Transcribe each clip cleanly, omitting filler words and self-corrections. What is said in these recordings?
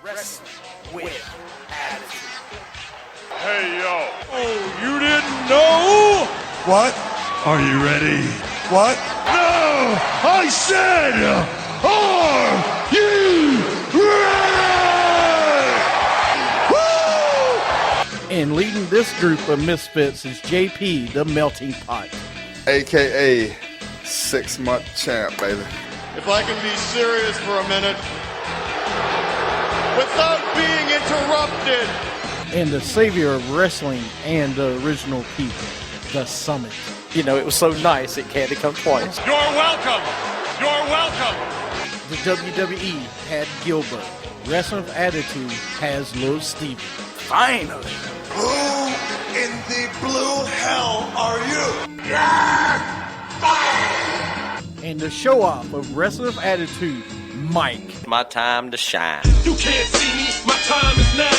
Wrestling with Attitude. Hey, yo. Oh, you didn't know? What? Are you ready? What? No! I said, are you ready? Woo! And leading this group of misfits is JP, the Melting Pot. AKA 6-month champ, baby. If I can be serious for a minute, without being interrupted. And the savior of wrestling and the original people, the Summit. You know, it was so nice it had to come twice. You're welcome. You're welcome. The WWE had Gilbert. Wrestling with Attitude has Lil Steven. Finally. Who in the blue hell are you? And the show-off of Wrestling with Attitude, Mike. My time to shine. You can't see me. My time is now.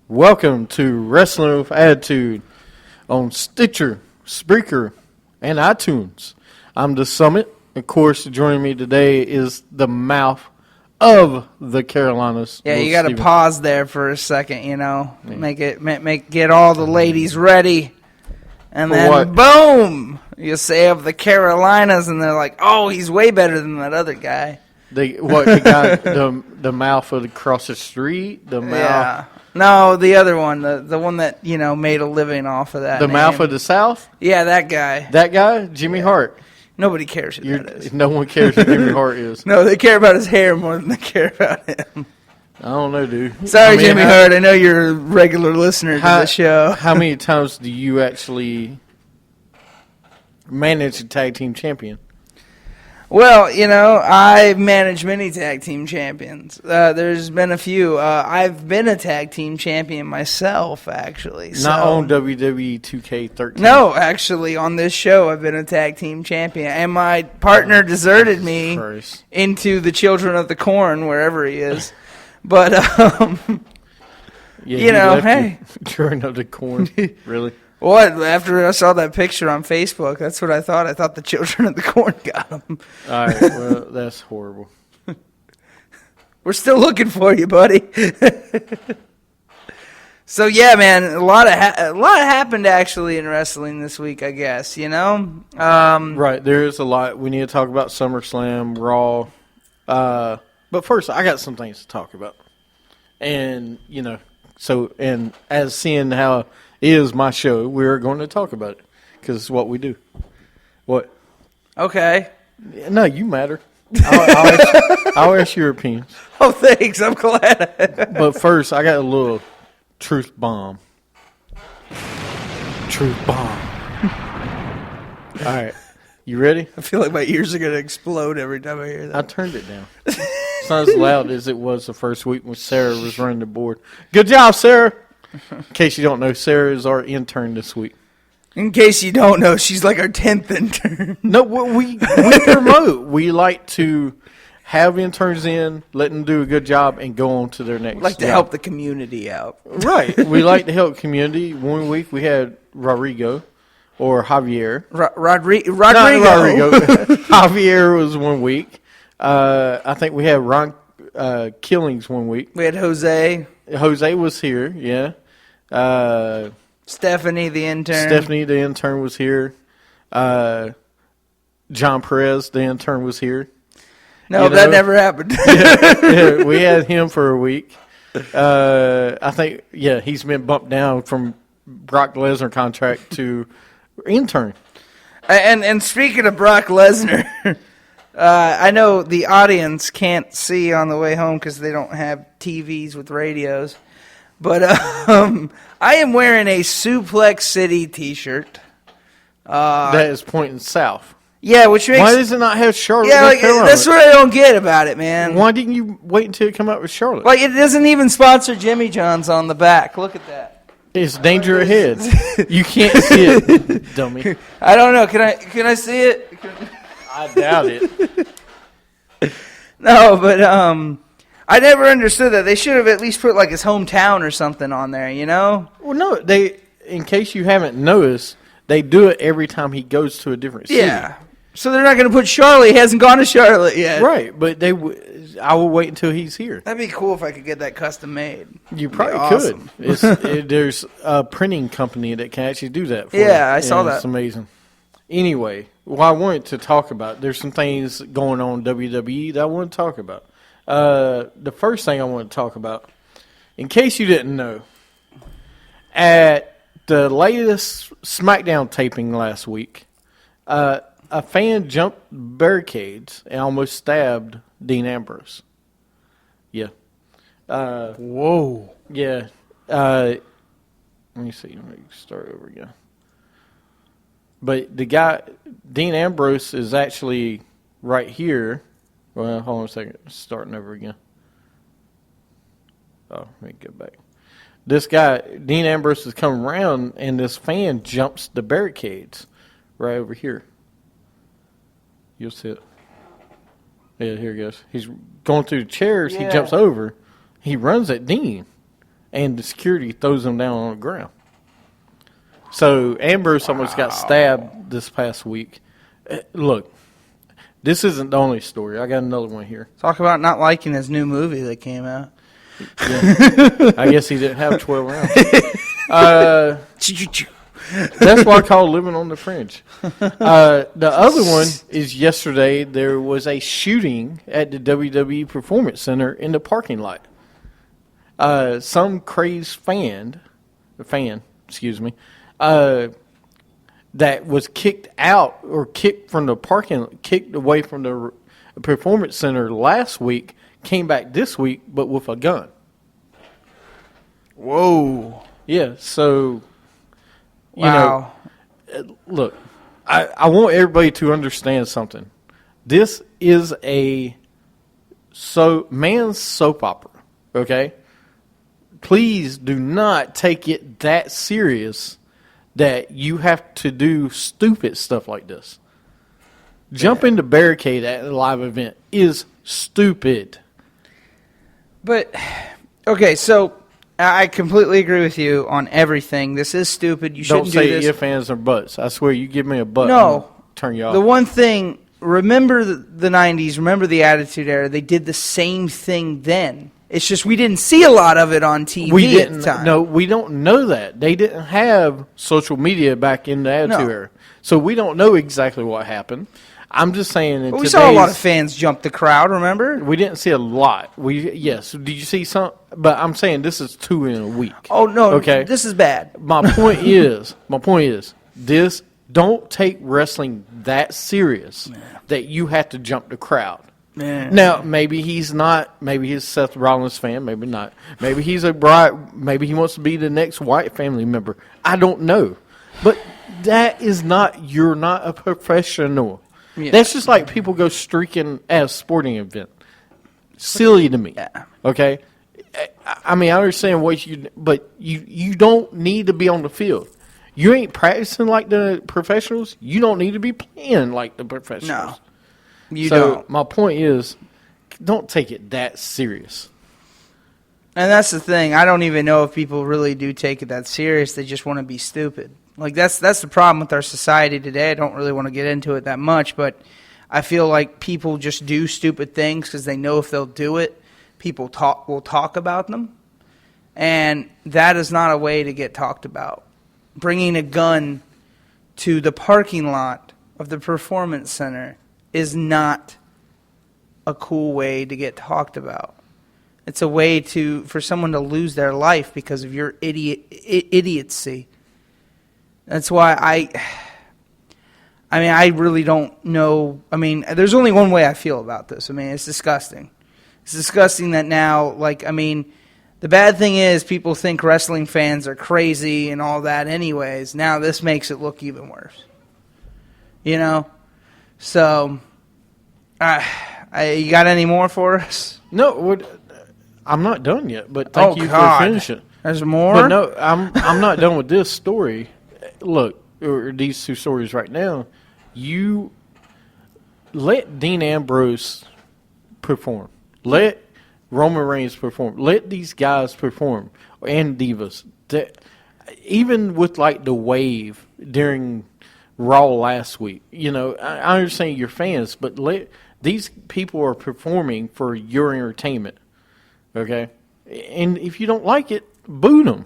Welcome to Wrestling with Attitude on Stitcher, Spreaker, and iTunes. I'm the Summit. Of course, joining me today is the mouth of the Carolinas. Yeah, Will you got to Steven. pause there for a second, you know. Get all the ladies ready. And For then what? boom, you say of the Carolinas and they're like, "Oh, he's way better than that other guy." The the mouth of across the street, the mouth, Yeah. No, the other one, the one that, you know, made a living off of that. the name. mouth of the South. Yeah, that guy. That guy, Jimmy Hart. Nobody cares who that is. No one cares who Jimmy Hart is. No, they care about his hair more than they care about him. I don't know, dude. Sorry, I mean, Jimmy Hart. I know you're a regular listener to the show. How many times do you actually manage a tag team champion? Well, you know, I've managed many tag team champions. There's been a few. I've been a tag team champion myself, actually. Not on WWE 2K13. No, actually, on this show, I've been a tag team champion. And my partner deserted me Christ. into the Children of the Corn, wherever he is. But, Yeah, you he know, left hey. you during the corn. Really? what? After I saw that picture on Facebook, that's what I thought. I thought the Children of the Corn got him. All right. Well, that's horrible. We're still looking for you, buddy. So yeah, man, a lot happened actually in wrestling this week, I guess. You know, Right. There is a lot. We need to talk about SummerSlam, Raw. But first, I got some things to talk about. And, you know, and as seeing how it is my show, we're going to talk about it because it's what we do. What? okay. No, you matter. I'll ask your opinions. Oh, thanks. I'm glad. But first, I got a little truth bomb. Truth bomb. All right. You ready? I feel like my ears are gonna explode every time I hear I that. turned it down. It's not as loud as it was the first week when Sarah was running the board. Good job, Sarah. In case you don't know, Sarah is our intern this week. In case you don't know, she's like our 10th intern. No, we promote. We like to have interns in, let them do a good job, and go on to their next Like to job. help the community out. Right. We like to help community. One week we had Rodrigo or Javier. Rodrigo. Not Rodrigo. Javier was 1 week. I think we had Ron Killings 1 week. We had Jose, Jose was here, yeah. Stephanie, the intern. Stephanie, the intern, was here. John Perez, the intern, was here. No, you know? that never happened. Yeah, we had him for a week. I think, yeah, he's been bumped down from Brock Lesnar contract to intern. And speaking of Brock Lesnar, I know the audience can't see on the way home because they don't have TVs with radios. But I am wearing a Suplex City T-shirt. That is pointing south. Yeah, which makes Why does it not have Charlotte? yeah, North like, Carolina? that's what I don't get about it, man. Why didn't you wait until it come out with Charlotte? Like it doesn't even sponsor Jimmy John's on the back. Look at that. It's danger ahead. You can't see it, dummy. I don't know. Can I see it? I doubt it. No, but I never understood that. They should have at least put like his hometown or something on there, you know? Well, no, in case you haven't noticed, they do it every time he goes to a different city. Yeah. So they're not going to put Charlotte. He hasn't gone to Charlotte yet. Right, but I will wait until he's here. That'd be cool if I could get that custom made. You That'd be probably awesome. could. There's a printing company that can actually do that for you. Yeah, I saw and that. It's amazing. Anyway, what I wanted to talk about, there's some things going on in WWE that I want to talk about. The first thing I want to talk about, in case you didn't know, at the latest SmackDown taping last week, a fan jumped barricades and almost stabbed Dean Ambrose. Yeah. Whoa. Yeah. Let me see. Let me start over again. But the guy, Dean Ambrose, is actually right here. Well, hold on a second. Starting over again. Oh, let me go back. This guy, Dean Ambrose, is coming around, and this fan jumps the barricades right over here. You'll see it. Yeah, here he goes. He's going through the chairs. Yeah. He jumps over. He runs at Dean, and the security throws him down on the ground. So Ambrose almost got stabbed this past week. Look, this isn't the only story. I got another one here. Talk about not liking his new movie that came out. Yeah. I guess he didn't have 12 rounds. That's why I call living on the fringe. The other one is yesterday there was a shooting at the WWE Performance Center in the parking lot. Some crazed fan, that was kicked out or kicked away from the Performance Center last week, came back this week, but with a gun. Whoa. Yeah, so, Wow. look, I want everybody to understand something. This is a man's soap opera, okay? Please do not take it that serious that you have to do stupid stuff like this. Jumping the barricade at a live event is stupid. But, okay, so I completely agree with you on everything. This is stupid. You Don't shouldn't say do this. if, ands, or buts. I swear, you give me a butt, No. I'm gonna turn you off. The one thing, remember the 90s, remember the Attitude Era. They did the same thing then. It's just we didn't see a lot of it on TV at the time. No, we don't know that. They didn't have social media back in the Attitude Era. So we don't know exactly what happened. I'm just saying that But we saw a lot of fans jump the crowd, remember? we didn't see a lot. Yes. Did you see some? But I'm saying this is 2 in a week. Oh, no. Okay. This is bad. My point is, this, don't take wrestling that serious that you have to jump the crowd. Now, maybe he's not. Maybe he's a Seth Rollins fan. Maybe not. Maybe he's maybe he wants to be the next White family member. I don't know. But that is not. You're not a professional. Yeah. That's just like people go streaking at a sporting event. Silly to me. Yeah. Okay. I mean, I understand but you don't need to be on the field. You ain't practicing like the professionals. You don't need to be playing like the professionals. No. You So don't. my point is, don't take it that serious. And that's the thing. I don't even know if people really do take it that serious. They just want to be stupid. Like that's the problem with our society today. I don't really want to get into it that much, but I feel like people just do stupid things because they know if they'll do it, people will talk about them. And that is not a way to get talked about. Bringing a gun to the parking lot of the Performance Center is not a cool way to get talked about. It's a way for someone to lose their life because of your idiocy. That's why I really don't know. I mean, there's only one way I feel about this. I mean, it's disgusting. It's disgusting that now, the bad thing is people think wrestling fans are crazy and all that anyways. Now this makes it look even worse. You know? So, you got any more for us? No, I'm not done yet. But thank you God. for finishing. There's more? But no, I'm not done with this story. Look, or these two stories right now. You let Dean Ambrose perform. Let Roman Reigns perform. Let these guys perform, and Divas. Even with like the wave during Raw last week, I understand you're fans, but these people are performing for your entertainment, okay? And if you don't like it, boo them.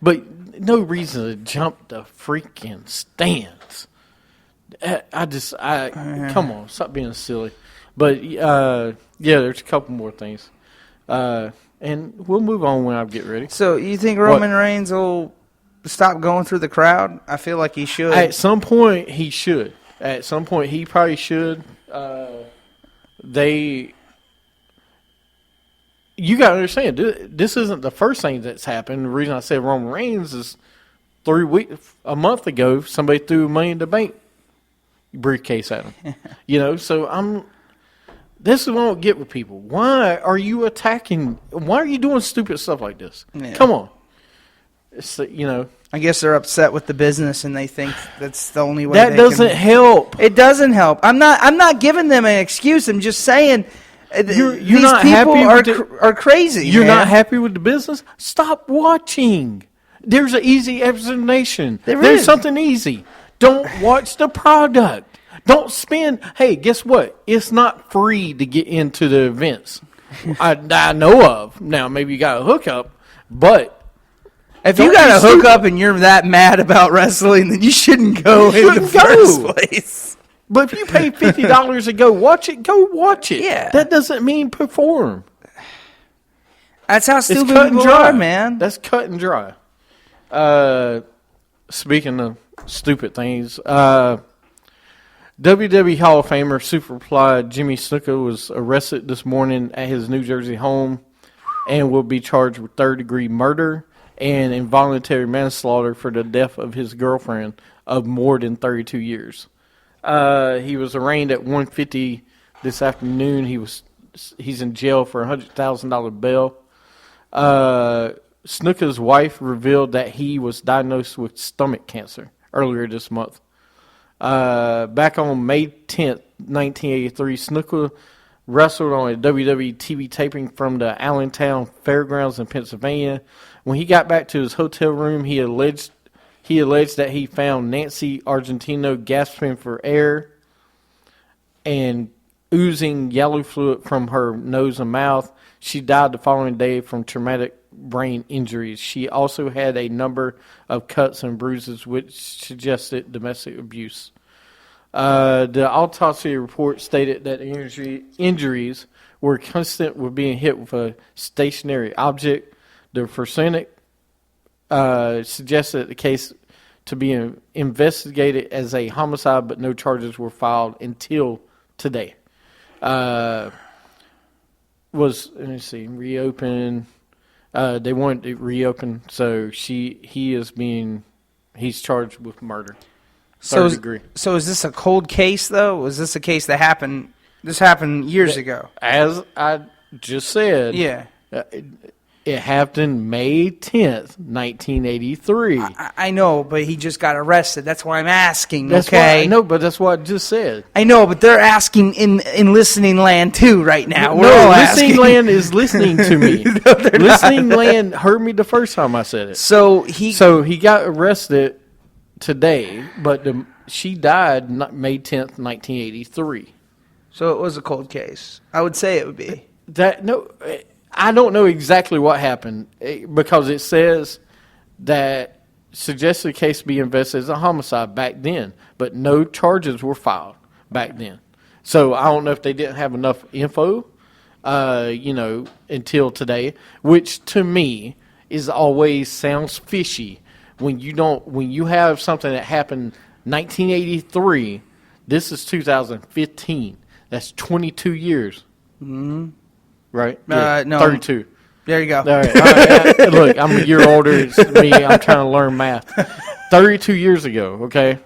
But no reason to jump the freaking stands. Come on, stop being silly. But there's a couple more things, and we'll move on when I get ready. So you think Roman Reigns will stop going through the crowd? I feel like he should. At some point, he should. At some point, he probably should. You got to understand, this isn't the first thing that's happened. The reason I said Roman Reigns is a month ago, somebody threw Money in the Bank briefcase at him. So this is what I don't get with people. Why are you attacking? Why are you doing stupid stuff like this? Yeah. Come on. It's, I guess they're upset with the business and they think that's the only way. That doesn't help. It doesn't help. I'm not giving them an excuse. I'm just saying you're these not people happy are crazy. You're man. not happy with the business? Stop watching. There's an easy explanation. There's something easy. Don't watch the product. Don't spend. Hey, guess what? It's not free to get into the events. I know of. Now, maybe you got a hookup, but if you got a hookup and you're that mad about wrestling, then you shouldn't go in the first place. But if you pay $50 to go watch it, go watch it. Yeah. That doesn't mean perform. That's how stupid it's cut and people dry. are, man. That's cut and dry. Speaking of stupid things, WWE Hall of Famer Superfly Jimmy Snuka was arrested this morning at his New Jersey home and will be charged with third-degree murder and involuntary manslaughter for the death of his girlfriend of more than 32 years. He was arraigned at 1:50 this afternoon. He's in jail for a $100,000 bail. Snuka's wife revealed that he was diagnosed with stomach cancer earlier this month. Back on May 10th, 1983, Snuka wrestled on a WWE TV taping from the Allentown Fairgrounds in Pennsylvania. When he got back to his hotel room, he alleged that he found Nancy Argentino gasping for air and oozing yellow fluid from her nose and mouth. She died the following day from traumatic brain injuries. She also had a number of cuts and bruises which suggested domestic abuse. The autopsy report stated that injuries were consistent with being hit with a stationary object. The forensic suggested the case to be investigated as a homicide, but no charges were filed until today. Reopen. They wanted to reopen, so he's charged with murder. Third degree. So is this a cold case though? Was this a case that happened? This happened years ago. As I just said. Yeah. It happened May 10th, 1983. I know, but he just got arrested. That's why I'm asking, that's okay? I know, but that's what I just said. I know, but they're asking in listening land too right now. We're all listening asking. land is listening to me. No, listening land heard me the first time I said it. So he got arrested today, but she died May 10th, 1983. So it was a cold case. I would say it would be. I don't know exactly what happened because it says that suggested the case be investigated as a homicide back then, but no charges were filed back then. So I don't know if they didn't have enough info, until today, which to me is always sounds fishy when you have something that happened 1983. This is 2015. That's 22 years. Mm-hmm. Right? Yeah, no. 32. There you go. All right. Look, I'm a year older than me. I'm trying to learn math. 32 years ago, okay?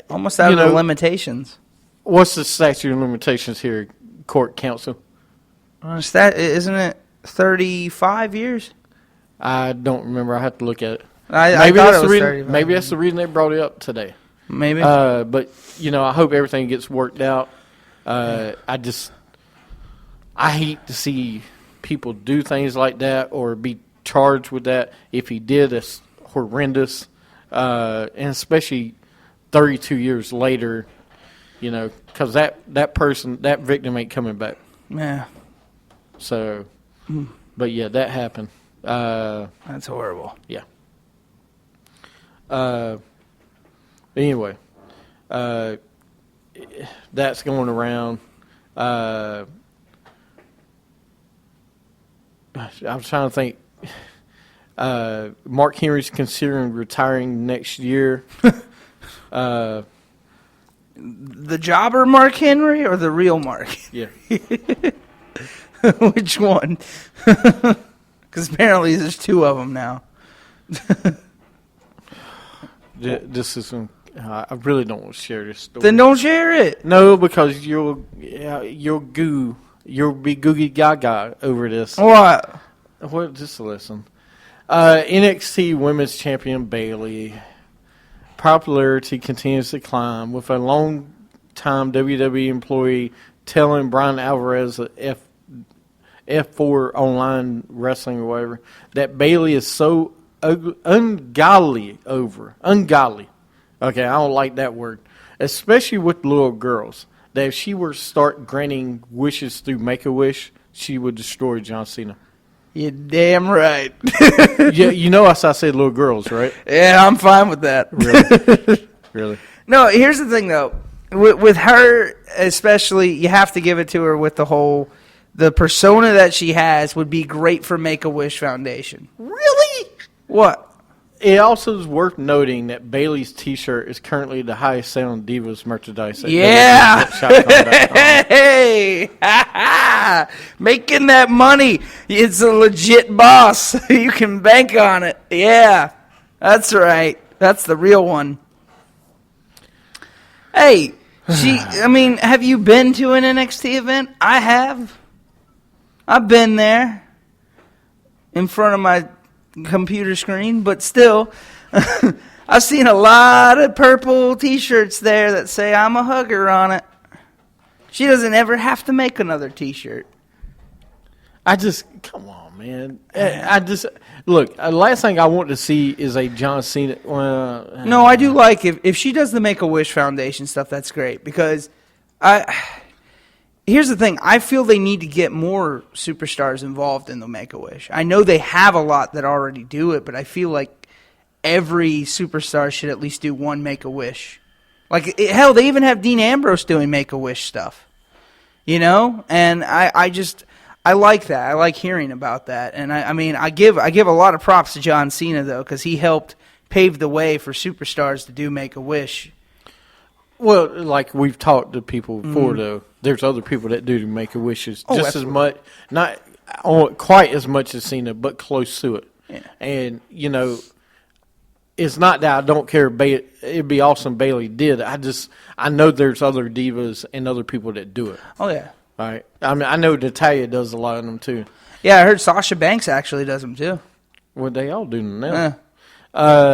Almost out of the limitations. What's the statute of limitations here, court counsel? Isn't it 35 years? I don't remember. I have to look at it. I thought it was 35. Maybe that's the reason they brought it up today. Maybe. But, I hope everything gets worked out. I hate to see people do things like that or be charged with that. If he did, it's horrendous, and especially 32 years later, because that victim ain't coming back. Yeah. So, but yeah, that happened. That's horrible. Yeah. Anyway, that's going around. I was trying to think. Mark Henry's considering retiring next year. The jobber Mark Henry or the real Mark? Yeah. Which one? Because apparently there's two of them now. This is. I really don't want to share this story. Then don't share it. No, because you'll be googie gaga over this. What? Well, just listen. NXT Women's Champion Bayley popularity continues to climb, with a long-time WWE employee telling Brian Alvarez of F4 Online Wrestling or whatever that Bayley is so ungodly. Okay, I don't like that word, especially with little girls. That if she were to start granting wishes through Make-A-Wish, she would destroy John Cena. You're damn right. Yeah, I said little girls, right? Yeah, I'm fine with that. Really? Really? No, here's the thing, though. With her, especially, you have to give it to her with the persona that she has would be great for Make-A-Wish Foundation. Really? What? It also is worth noting that Bayley's T-shirt is currently the highest selling Divas merchandise. Yeah. Hey, making that money. It's a legit boss. You can bank on it. Yeah, that's right. That's the real one. Hey, have you been to an NXT event? I have. I've been there in front of my computer screen, but still, I've seen a lot of purple T-shirts there that say "I'm a hugger" on it. She doesn't ever have to make another T-shirt. Come on, man. Look. Last thing I want to see is a John Cena. No, I do like if she does the Make-A-Wish Foundation stuff. That's great because here's the thing. I feel they need to get more superstars involved in the Make-A-Wish. I know they have a lot that already do it, but I feel like every superstar should at least do one Make-A-Wish. Like, hell, they even have Dean Ambrose doing Make-A-Wish stuff. And I like that. I like hearing about that. And I give a lot of props to John Cena, though, because he helped pave the way for superstars to do Make-A-Wish. Well, like we've talked to people before, though, there's other people that do Make-A-Wishes just as much, not quite as much as Cena, but close to it. Yeah. And, it's not that I don't care. It'd be awesome Bayley did. I know there's other divas and other people that do it. Oh, yeah. All right. I know Natalya does a lot of them, too. Yeah, I heard Sasha Banks actually does them, too. Well, they all do them now. Yeah.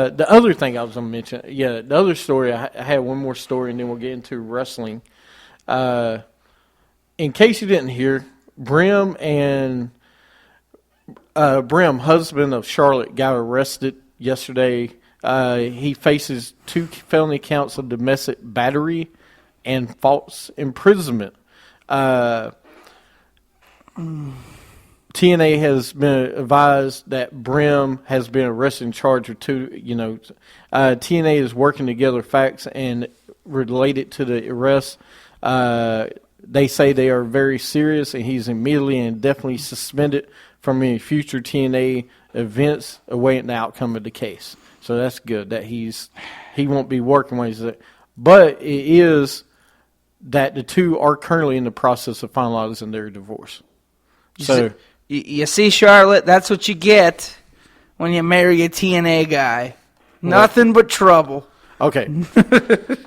The other thing I was going to mention, the other story, I had one more story, and then we'll get into wrestling. In case you didn't hear, Brim, husband of Charlotte, got arrested yesterday. He faces 2 felony counts of domestic battery and false imprisonment. TNA has been advised that Brim has been arrested and charged with 2. TNA is working together facts and related to the arrest. They say they are very serious, and he's immediately and definitely suspended from any future TNA events, awaiting the outcome of the case. So that's good that he won't be working when he's there. But it is that the two are currently in the process of finalizing their divorce. You see, Charlotte, that's what you get when you marry a TNA guy. Nothing but trouble. Okay.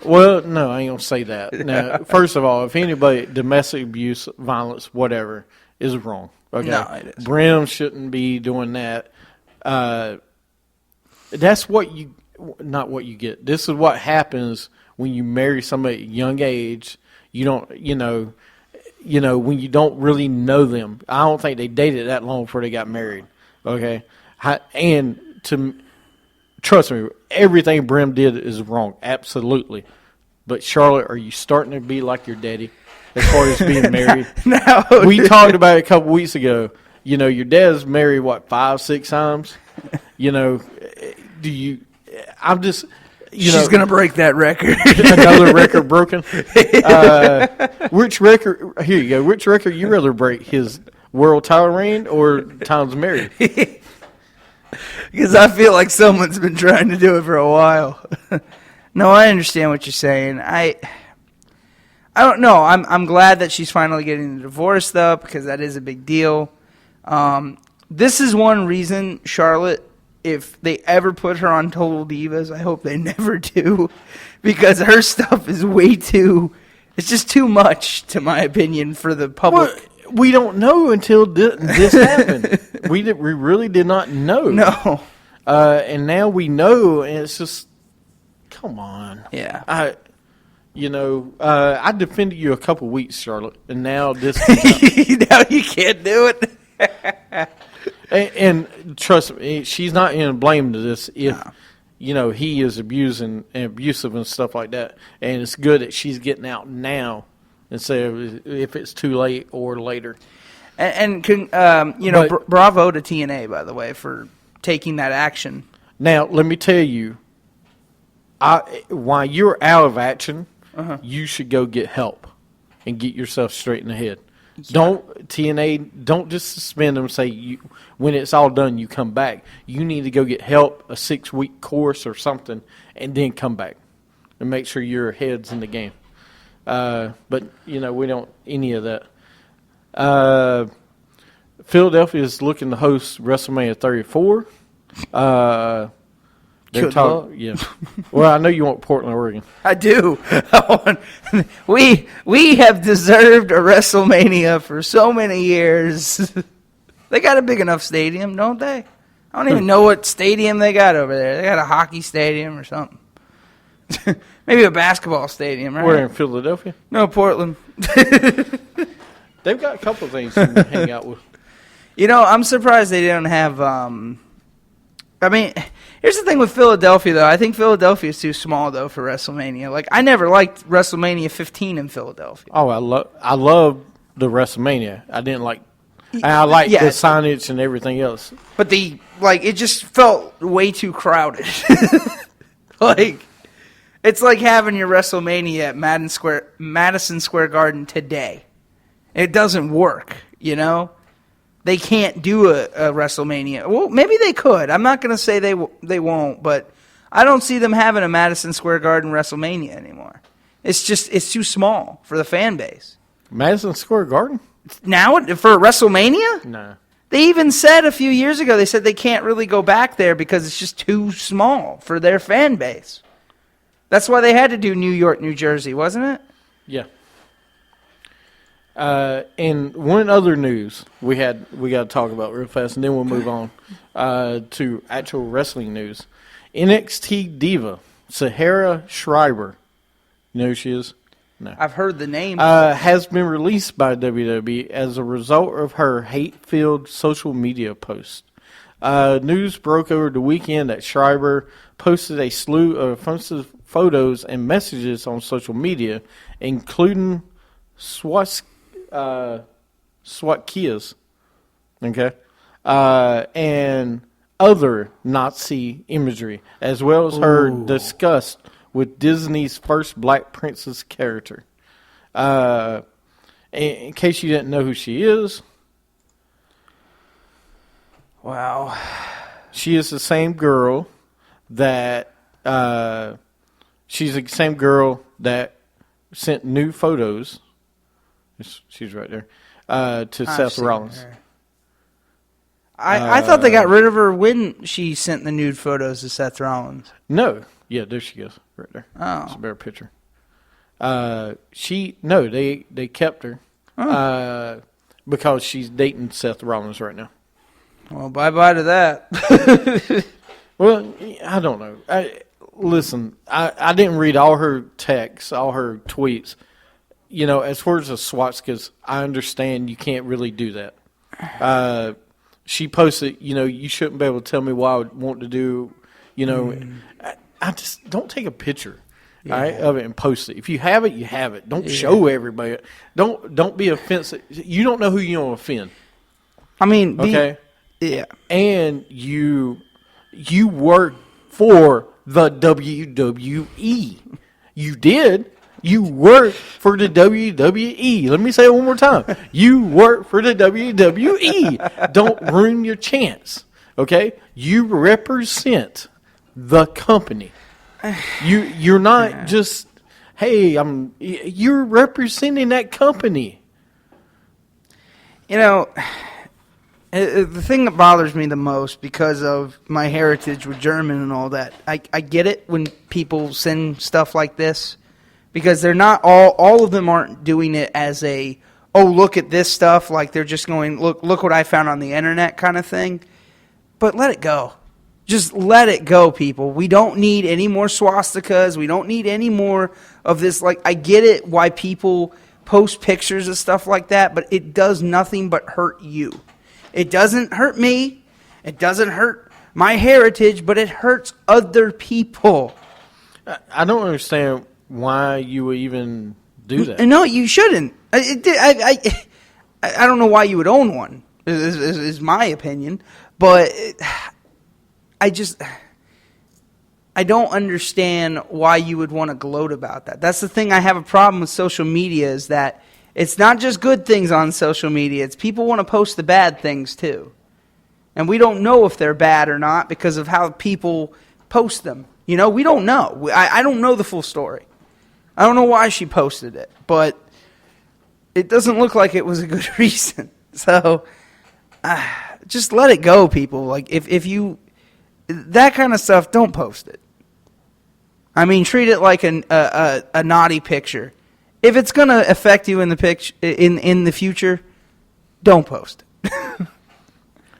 Well, no, I ain't going to say that. Now, first of all, if anybody, domestic abuse, violence, whatever, is wrong. Okay? No, it is. Brim shouldn't be doing that. That's not what you get. This is what happens when you marry somebody at a young age. You don't, you know, when you don't really know them. I don't think they dated that long before they got married. Okay, and trust me, everything Brim did is wrong, absolutely. But Charlotte, are you starting to be like your daddy as far as being married? No, We talked about it a couple weeks ago. You know, your dad's married, what, 5-6 times? You know, do you – I'm just – she's going to break that record. another record broken. Which record – here you go. Which record you rather break, his world title reign or times married? Because I feel like someone's been trying to do it for a while. No, I understand what you're saying. I don't know. I'm glad that she's finally getting the divorce, though, because that is a big deal. This is one reason, Charlotte, if they ever put her on Total Divas, I hope they never do, because her stuff is way too, it's just too much, to my opinion, for the public. Well, we don't know until this happened. We really did not know. No. And now we know, and it's just, come on. Yeah. I defended you a couple weeks, Charlotte, and now this. Now you can't do it. and trust me, she's not in blame to this if, you know, he is abusive and stuff like that. And it's good that she's getting out now instead of if it's too late or later. Bravo to TNA, by the way, for taking that action. Now, let me tell you, while you're out of action, you should go get help and get yourself straight in the head. Yeah. Don't just suspend them and say, when it's all done, you come back. You need to go get help, a 6-week course or something, and then come back and make sure your head's in the game. But, you know, we don't any of that. Philadelphia is looking to host WrestleMania 34. Yeah. Well, I know you want Portland, Oregon. I do. We have deserved a WrestleMania for so many years. They got a big enough stadium, don't they? I don't even know what stadium they got over there. They got a hockey stadium or something. Maybe a basketball stadium, right? Where, in Philadelphia? No, Portland. They've got a couple of things to hang out with. You know, I'm surprised they don't have I mean, here's the thing with Philadelphia, though. I think Philadelphia is too small, though, for WrestleMania. Like, I never liked WrestleMania 15 in Philadelphia. Oh, I love the WrestleMania. I didn't like. I like the signage and everything else. But it just felt way too crowded. Like, it's like having your WrestleMania at Madison Square Garden today. It doesn't work, you know? They can't do a WrestleMania. Well, maybe they could. I'm not going to say they won't, but I don't see them having a Madison Square Garden WrestleMania anymore. It's too small for the fan base. Madison Square Garden? Now, for WrestleMania? No. They even said a few years ago, they said they can't really go back there because it's just too small for their fan base. That's why they had to do New York, New Jersey, wasn't it? Yeah. And one other news we got to talk about real fast, and then we'll move on to actual wrestling news. NXT diva Sahara Schreiber, you know who she is? No. I've heard the name. Has been released by WWE as a result of her hate-filled social media post. News broke over the weekend that Schreiber posted a slew of offensive photos and messages on social media, including swastikas, okay, and other Nazi imagery, as well as her disgust with Disney's first Black Princess character. In case you didn't know who she is, wow, she is the same girl that she's the same girl that sent nude photos. She's right there. To Seth Rollins. I thought they got rid of her when she sent the nude photos to Seth Rollins. No. Yeah, there she goes. Right there. Oh. It's a better picture. They kept her because she's dating Seth Rollins right now. Well, bye-bye to that. Well, I don't know. Listen, I didn't read all her texts, all her tweets. as far as the swastikas, I understand you can't really do that. She posted, you shouldn't be able to tell me what I would want to do. I just don't take a picture. All right, of it and post it. If you have it, you have it. Don't show everybody. Don't be offensive. You don't know who you're going to offend. I mean, Okay. Yeah. And you work for the WWE. You did. You work for the WWE. Let me say it one more time. You work for the WWE. Don't ruin your chance. Okay? You represent the company. You're not just, hey, you're representing that company. The thing that bothers me the most, because of my heritage with German and all that, I get it when people send stuff like this, because they're not all of them aren't doing it as a, oh, look at this stuff, like they're just going, look what I found on the internet kind of thing. But let it go. Just let it go, people. We don't need any more swastikas. We don't need any more of this. Like, I get it why people post pictures of stuff like that, but it does nothing but hurt you. It doesn't hurt me. It doesn't hurt my heritage, but it hurts other people. I don't understand why you would even do that. No, you shouldn't. I don't know why you would own one, is my opinion. But I don't understand why you would want to gloat about that. That's the thing I have a problem with social media, is that it's not just good things on social media. It's people want to post the bad things too. And we don't know if they're bad or not because of how people post them. We don't know. I don't know the full story. I don't know why she posted it, but it doesn't look like it was a good reason. So just let it go, people. Like, if you, that kind of stuff, don't post it. I mean, treat it like a naughty picture. If it's going to affect you in the picture in the future, don't post it.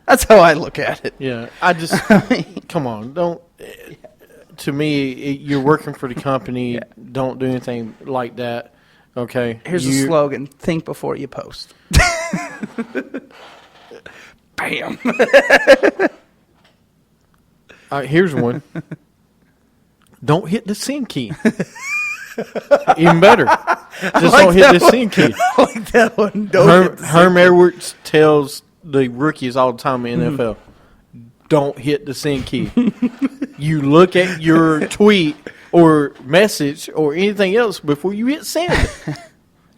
That's how I look at it. Yeah, come on, don't. To me, you're working for the company. Yeah. Don't do anything like that. Okay. Here's a slogan: think before you post. Bam. All right, here's one. Don't hit the send key. Even better. Just don't hit the send key. I like that one. Herm Edwards tells the rookies all the time in the NFL, don't hit the send key. You look at your tweet or message or anything else before you hit send.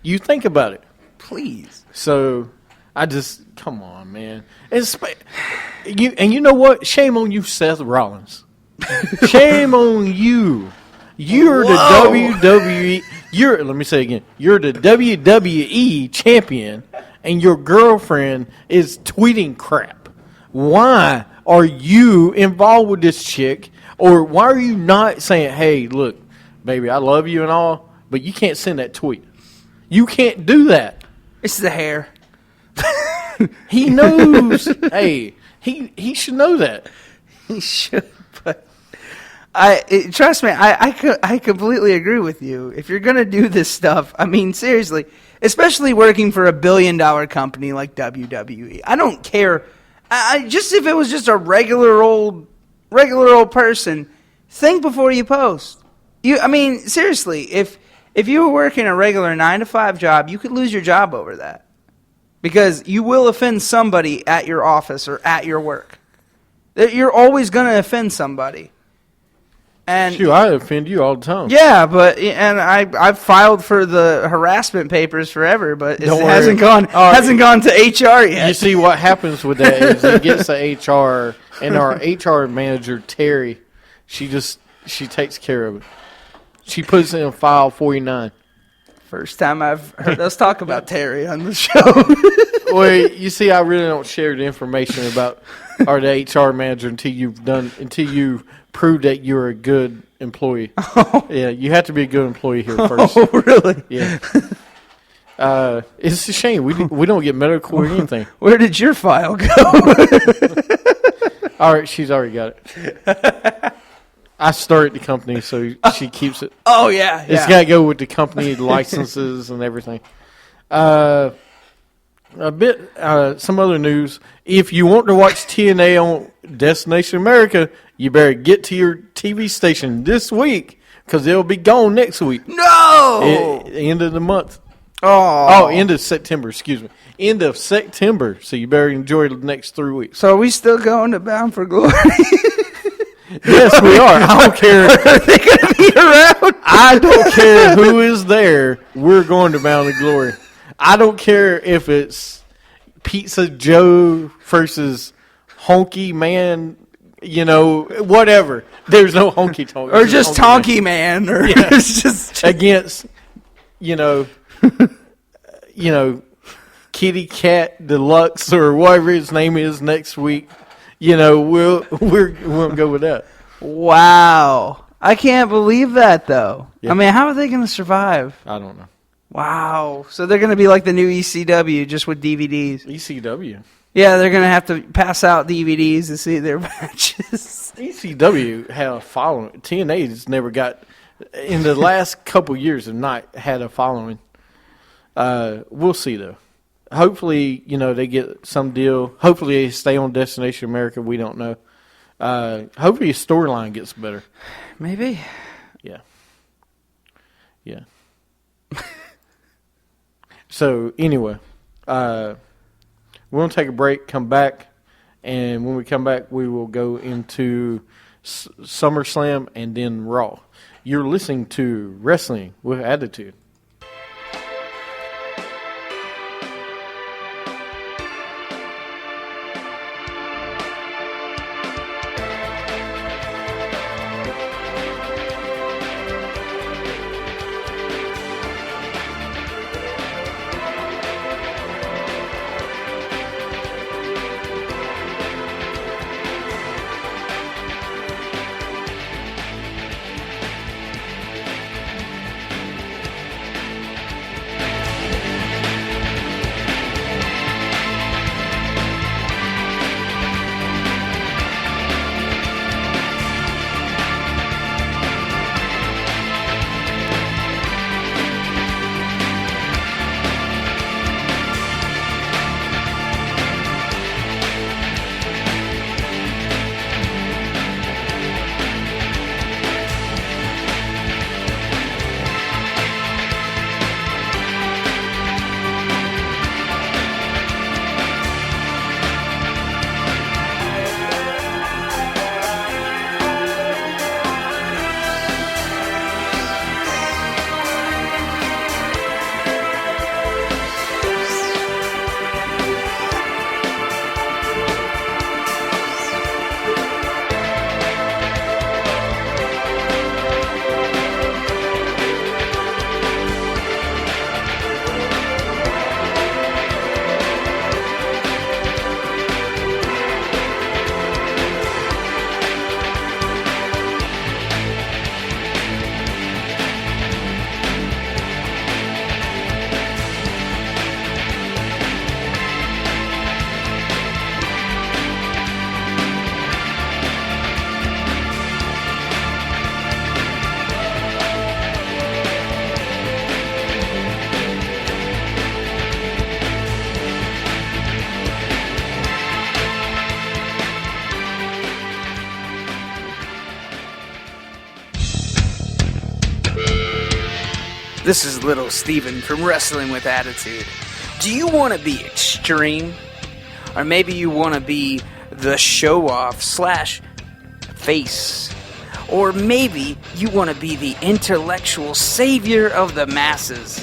You think about it. Please. So, come on, man. You know what? Shame on you, Seth Rollins. Shame on you. You're the WWE. Let me say it again. You're the WWE champion, and your girlfriend is tweeting crap. Why are you involved with this chick? Or why are you not saying, hey, look, baby, I love you and all, but you can't send that tweet. You can't do that. It's the hair. He knows. Hey, he should know that. He should, but trust me, I completely agree with you. If you're going to do this stuff, I mean, seriously, especially working for a billion-dollar company like WWE, I don't care. Just if it was just a regular old person, think before you post. I mean, seriously, if you were working a regular 9-to-5 job, you could lose your job over that. Because you will offend somebody at your office or at your work. You're always going to offend somebody. And shoot, I offend you all the time. Yeah, and I've filed for the harassment papers forever, but it hasn't gone to HR yet. You see what happens with that is it gets to HR, and our HR manager Terry, she takes care of it. She puts it in file 49. First time I've heard us talk about Terry on the show. Well, you see, I really don't share the information about the HR manager until you prove that you're a good employee. Oh. Yeah, you have to be a good employee here first. Oh, really? Yeah. It's a shame we don't get medical or anything. Where did your file go? All right, she's already got it. I started the company, so she keeps it. Oh yeah, It's got to go with the company licenses and everything. Some other news. If you want to watch TNA on Destination America, you better get to your TV station this week because it'll be gone next week. No. End of the month. Oh. End of September. Excuse me. End of September. So you better enjoy the next 3 weeks. So are we still going to Bound for Glory? Yes, we are. I don't care. Are they going to be around? I don't care who is there. We're going to Bound for Glory. I don't care if it's Pizza Joe versus Honky Man, whatever. There's no Honky Tonk. Or just Tonky Man. Or it's just against, Kitty Cat Deluxe or whatever his name is next week. We'll go with that. Wow. I can't believe that, though. Yeah. I mean, how are they going to survive? I don't know. Wow. So they're going to be like the new ECW, just with DVDs. ECW. Yeah, they're going to have to pass out DVDs to see their matches. ECW had a following. TNA's never got, in the last couple years, have not had a following. We'll see, though. Hopefully, they get some deal. Hopefully, they stay on Destination America. We don't know. Hopefully, his storyline gets better. Maybe. Yeah. So, anyway, we're going to take a break, come back, and when we come back, we will go into SummerSlam and then Raw. You're listening to Wrestling with Attitude. This is Little Steven from Wrestling with Attitude. Do you want to be extreme? Or maybe you want to be the show-off / face? Or maybe you want to be the intellectual savior of the masses?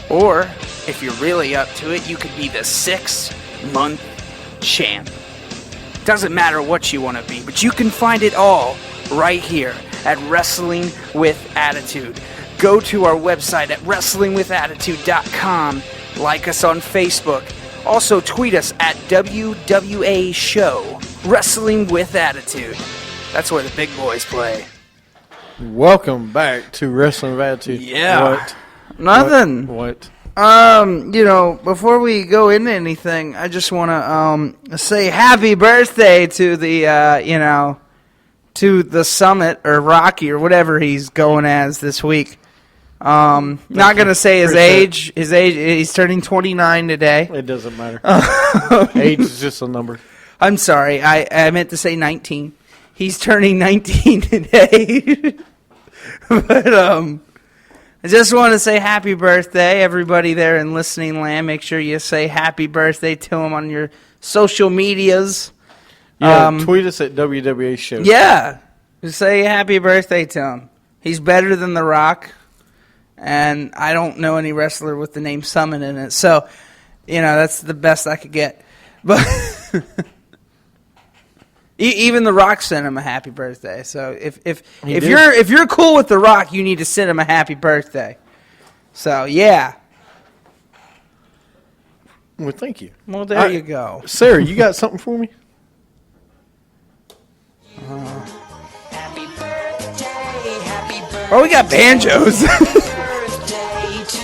Or, if you're really up to it, you could be the 6-month champ. Doesn't matter what you want to be, but you can find it all right here at Wrestling with Attitude. Go to our website at wrestlingwithattitude.com. Like us on Facebook. Also tweet us at WWA Show. Wrestling with Attitude. That's where the big boys play. Welcome back to Wrestling with Attitude. Yeah. What? Nothing. What? Before we go into anything, I just want to say happy birthday to the to the Summit or Rocky or whatever he's going as this week. Not going to say his age. His age. He's turning 29 today. It doesn't matter. Age is just a number. I'm sorry. I meant to say 19. He's turning 19 today. But I just want to say happy birthday, everybody there in listening land. Make sure you say happy birthday to him on your social medias. Yeah, tweet us at WWA Show. Yeah, just say happy birthday to him. He's better than The Rock, and I don't know any wrestler with the name Summon in it. So, that's the best I could get. But even The Rock sent him a happy birthday. So if you're cool with The Rock, you need to send him a happy birthday. So yeah. Well, thank you. Well, there you go. Sarah, you got something for me? Happy birthday, happy birthday. Oh, we got banjos. Birthday to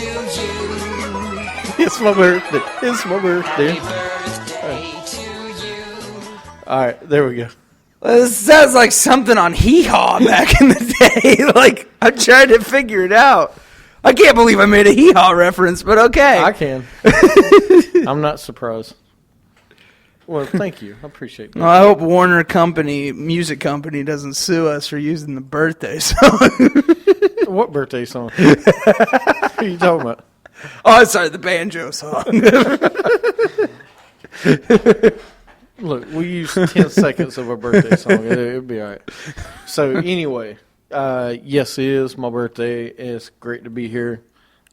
you. It's my birthday. It's my birthday. Happy birthday to you. All right, there we go. This sounds like something on Hee Haw back in the day. Like, I'm trying to figure it out. I can't believe I made a Hee Haw reference, but okay. I can. I'm not surprised. Well, thank you. I appreciate that. Well, I hope Warner Music Company doesn't sue us for using the birthday song. What birthday song? What are you talking about? Oh, sorry, the banjo song. Look, we use 10 seconds of a birthday song. It'll be all right. So, anyway, yes, it is my birthday. It's great to be here.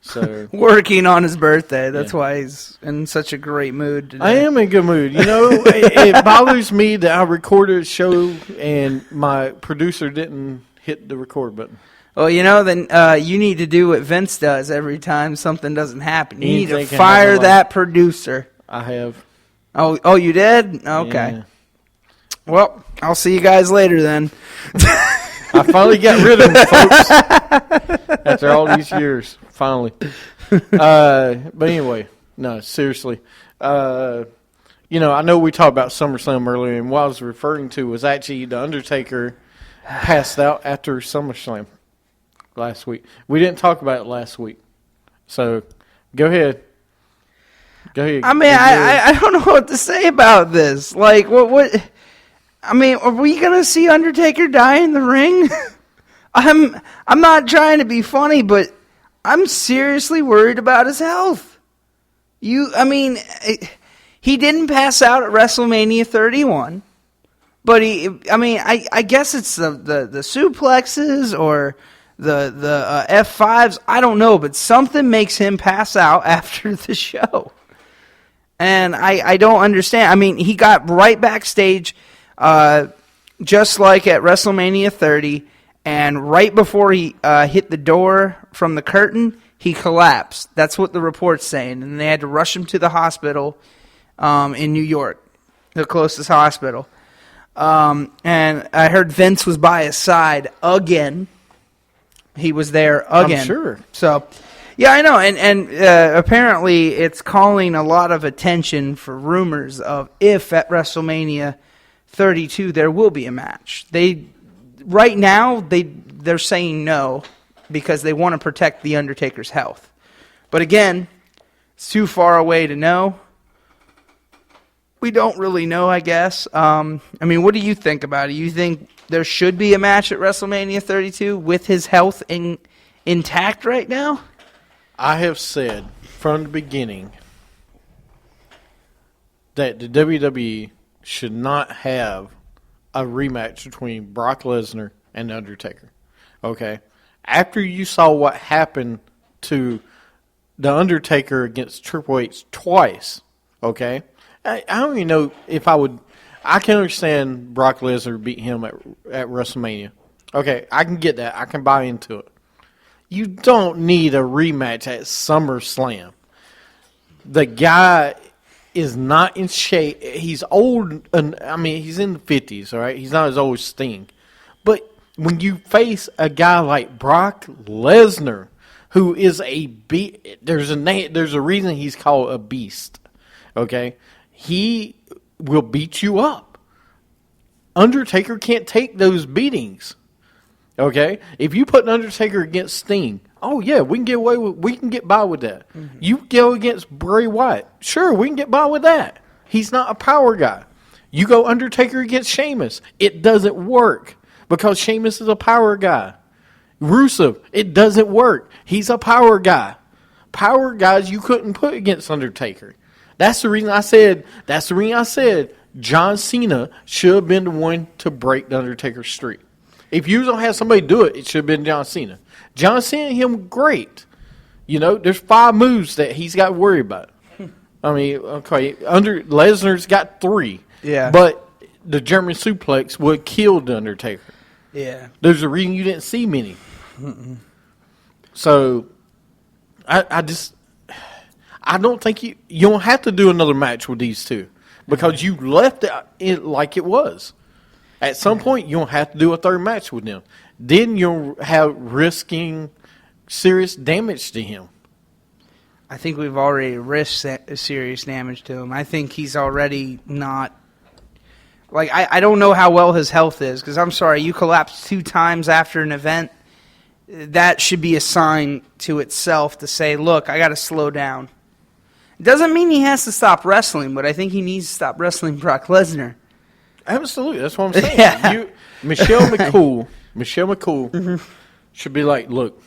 So Working on his birthday. That's why he's in such a great mood today. I am in good mood. It bothers me that I recorded a show and my producer didn't hit the record button. Well, then you need to do what Vince does every time something doesn't happen. You need to Anything can fire happen, that producer. I have. Oh, you did? Okay. Yeah. Well, I'll see you guys later then. I finally got rid of him, folks. After all these years, finally. But anyway, no, seriously. I know we talked about SummerSlam earlier, and what I was referring to was actually The Undertaker passed out after SummerSlam last week. We didn't talk about it last week. So, go ahead. Go ahead. I mean, I don't know what to say about this. Like, what? I mean, are we gonna see Undertaker die in the ring? I'm not trying to be funny, but I'm seriously worried about his health. He didn't pass out at WrestleMania 31, but I guess it's the suplexes or the F5s. I don't know, but something makes him pass out after the show. And I don't understand. I mean, he got right backstage, just like at WrestleMania 30, and right before he hit the door from the curtain, he collapsed. That's what the report's saying. And they had to rush him to the hospital in New York, the closest hospital. And I heard Vince was by his side again. He was there again. I'm sure. So... yeah, I know, and apparently it's calling a lot of attention for rumors of if at WrestleMania 32 there will be a match. Right now they're saying no because they want to protect the Undertaker's health. But again, it's too far away to know. We don't really know, I guess. What do you think about it? You think there should be a match at WrestleMania 32 with his health intact right now? I have said from the beginning that the WWE should not have a rematch between Brock Lesnar and The Undertaker. Okay? After you saw what happened to The Undertaker against Triple H twice, okay? I don't even know if I would... I can understand Brock Lesnar beat him at WrestleMania. Okay, I can get that. I can buy into it. You don't need a rematch at SummerSlam. The guy is not in shape. He's old. He's in the 50s, all right? He's not as old as Sting. But when you face a guy like Brock Lesnar, who is there's a reason he's called a beast, okay? He will beat you up. Undertaker can't take those beatings. Okay? If you put an Undertaker against Sting, oh yeah, we can get by with that. Mm-hmm. You go against Bray Wyatt, sure, we can get by with that. He's not a power guy. You go Undertaker against Sheamus, it doesn't work because Sheamus is a power guy. Rusev, it doesn't work. He's a power guy. Power guys you couldn't put against Undertaker. That's the reason I said John Cena should have been the one to break the Undertaker's streak. If you don't have somebody do it, it should have been John Cena. John Cena and him, great. You know, there's 5 moves that he's got to worry about. I mean, okay, Lesnar's got 3. Yeah. But the German suplex would kill the Undertaker. Yeah. There's a reason you didn't see many. So, I don't think you don't have to do another match with these two because you left it like it was. At some point, you don't have to do a third match with them. Then you'll have risking serious damage to him. I think we've already risked serious damage to him. I think he's already not. Like, I don't know how well his health is because I'm sorry, you collapsed 2 times after an event. That should be a sign to itself to say, look, I got to slow down. It doesn't mean he has to stop wrestling, but I think he needs to stop wrestling Brock Lesnar. Absolutely, that's what I'm saying. Yeah. Michelle McCool should be like, look,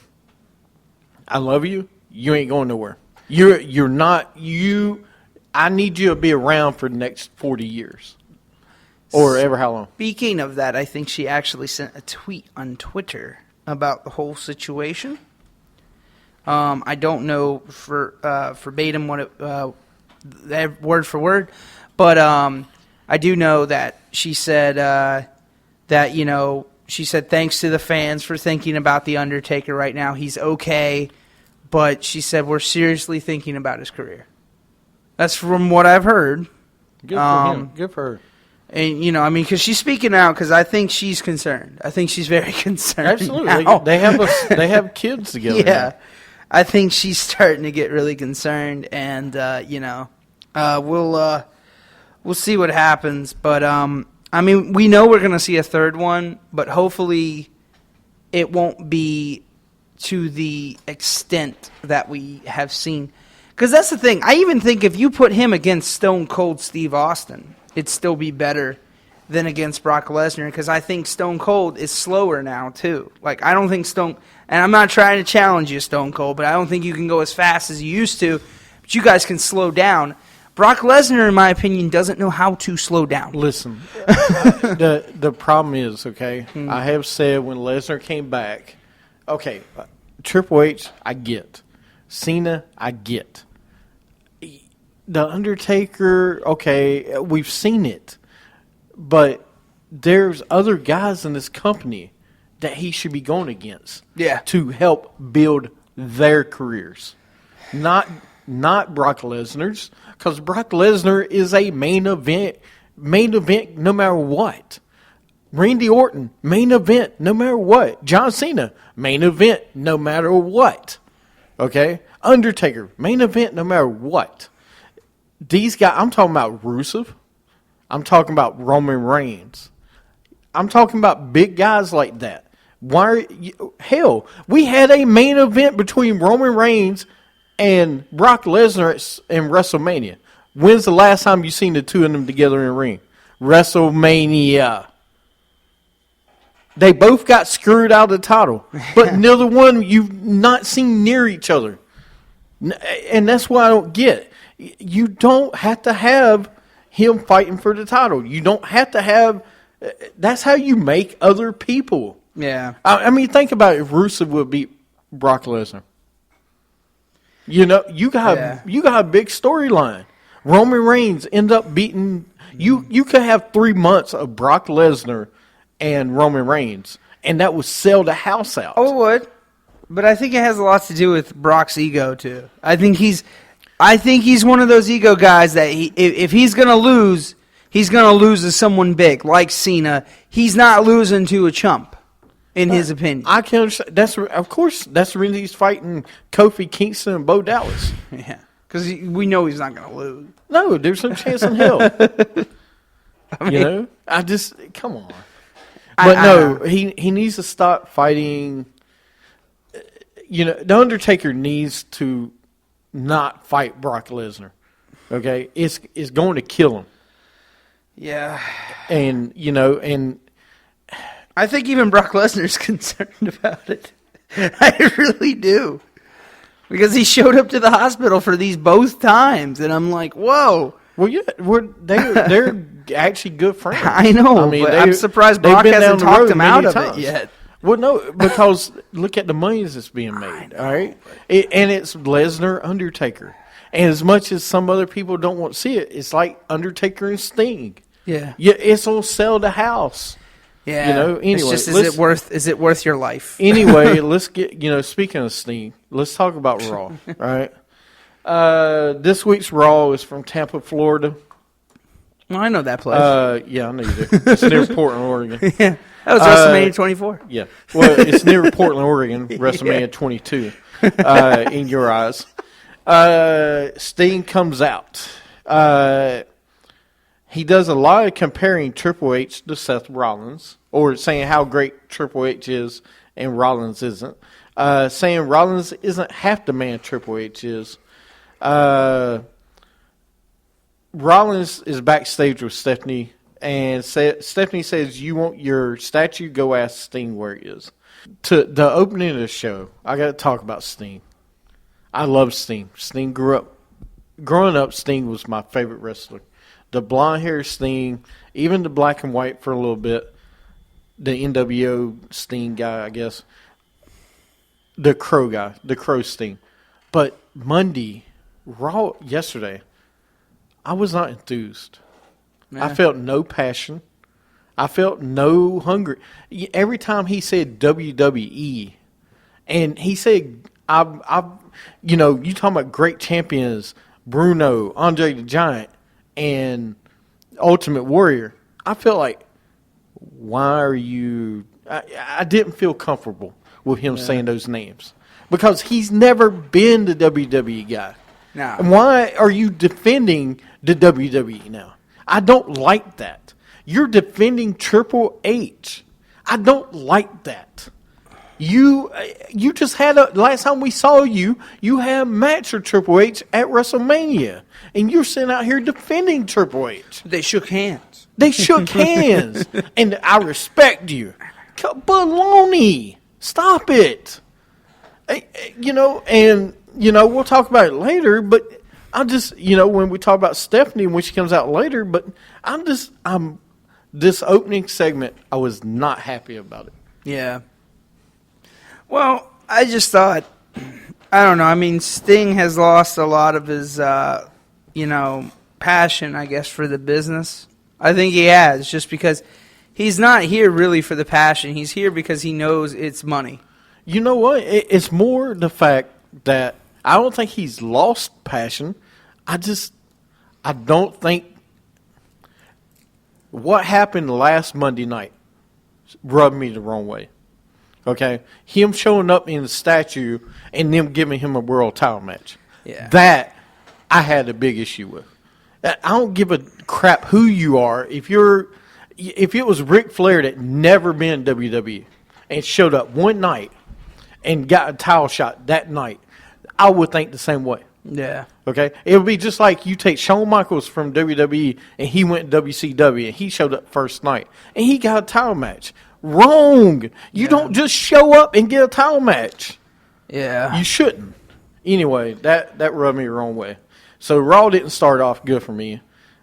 I love you. You ain't going nowhere. You're not you. I need you to be around for the next 40 years, or ever how long. Speaking of that, I think she actually sent a tweet on Twitter about the whole situation. I don't know for verbatim what it word for word, but I do know that she said that she said thanks to the fans for thinking about the Undertaker right now. He's okay, but she said we're seriously thinking about his career. That's from what I've heard. Good for him. Good for her. And, because she's speaking out because I think she's concerned. I think she's very concerned. Absolutely. now. They have kids together. Yeah. Now. I think she's starting to get really concerned, and, we'll see what happens. But, we know we're going to see a third one, but hopefully it won't be to the extent that we have seen. Because that's the thing. I even think if you put him against Stone Cold Steve Austin, it'd still be better than against Brock Lesnar because I think Stone Cold is slower now, too. Like, I don't think and I'm not trying to challenge you, Stone Cold, but I don't think you can go as fast as you used to, but you guys can slow down. Brock Lesnar, in my opinion, doesn't know how to slow down. Listen, the problem is, okay, I have said when Lesnar came back, okay, Triple H, I get. Cena, I get. The Undertaker, okay, we've seen it. But there's other guys in this company that he should be going against. Yeah. To help build their careers. Not Brock Lesnar's. Because Brock Lesnar is a main event no matter what. Randy Orton, main event no matter what. John Cena, main event no matter what. Okay? Undertaker, main event no matter what. These guys, I'm talking about Rusev. I'm talking about Roman Reigns. I'm talking about big guys like that. Hell, we had a main event between Roman Reigns and Brock Lesnar in WrestleMania. When's the last time you seen the two of them together in a ring? WrestleMania. They both got screwed out of the title, but neither one you've not seen near each other. And that's what I don't get. You don't have to have him fighting for the title. You don't have to have. That's how you make other people. Yeah. I mean, think about it. If Rusev would beat Brock Lesnar. You got a big storyline. Roman Reigns end up beating you. You could have 3 months of Brock Lesnar and Roman Reigns, and that would sell the house out. Oh, it would. But I think it has a lot to do with Brock's ego too. I think he's one of those ego guys that if he's going to lose to someone big like Cena. He's not losing to a chump, in his opinion. I can understand. That's the reason he's fighting Kofi Kingston and Bo Dallas. Yeah, because we know he's not going to lose. No, there's no chance in hell. You know, I just come on. But no, he needs to stop fighting. You know, the Undertaker needs to not fight Brock Lesnar. Okay, it's going to kill him. Yeah. And you know, and I think even Brock Lesnar's concerned about it. I really do. Because he showed up to the hospital for these both times, and I'm like, whoa. well, yeah, they're actually good friends. I know, but I'm surprised they've Brock been hasn't down the talked road him out many of times. it yet. Well, no, because look at the money that's being made, all right? And it's Lesnar, Undertaker. And as much as some other people don't want to see it, it's like Undertaker and Sting. Yeah. Yeah, it's going to sell the house. Yeah. You know, It's anyway, just, let's- is it worth your life? Anyway, let's get, you know, speaking of Sting, let's talk about Raw, all right? This week's Raw is from Tampa, Florida. Well, I know that place. Yeah, I know you do. It's near Portland, Oregon. Yeah. That was WrestleMania 24. Yeah. Well, it's near Portland, Oregon, WrestleMania 22, in your eyes. Sting comes out. He does a lot of comparing Triple H to Seth Rollins, or saying how great Triple H is and Rollins isn't. Saying Rollins isn't half the man Triple H is. Rollins is backstage with Stephanie, and Stephanie says, "You want your statue? Go ask Sting where it is." To the opening of the show, I got to talk about Sting. I love Sting. Growing up, Sting was my favorite wrestler. The blonde hair Sting, even the black and white for a little bit. The NWO Sting guy, I guess. The Crow guy, the Crow Sting. But Raw yesterday, I was not enthused. I felt no passion. I felt no hunger. Every time he said WWE, and he said, you know, you talking about great champions, Bruno, Andre the Giant, and Ultimate Warrior. I felt like, why are you? I didn't feel comfortable with him saying those names because he's never been the WWE guy. No. And why are you defending the WWE now? I don't like that. You're defending Triple H. I don't like that. You just had last time we saw you had a match with Triple H at WrestleMania, and you're sitting out here defending Triple H. They shook hands. They shook hands, and I respect you. Baloney. Stop it. You know, and, you know, we'll talk about it later, but I just, you know, when we talk about Stephanie when she comes out later, but this opening segment, I was not happy about it. Yeah. Well, I just thought, I don't know. I mean, Sting has lost a lot of his, you know, passion, I guess, for the business. I think he has, just because he's not here really for the passion. He's here because he knows it's money. You know what? It's more the fact that I don't think he's lost passion. I don't think what happened last Monday night rubbed me the wrong way. Okay? Him showing up in the statue and them giving him a world title match. Yeah. That I had a big issue with. I don't give a crap who you are. If it was Ric Flair that never been in WWE and showed up one night and got a title shot that night, I would think the same way. Yeah. Okay? It would be just like you take Shawn Michaels from WWE and he went to WCW and he showed up first night and he got a title match. Wrong. You don't just show up and get a title match. Yeah. You shouldn't. Anyway, that rubbed me the wrong way. So Raw didn't start off good for me.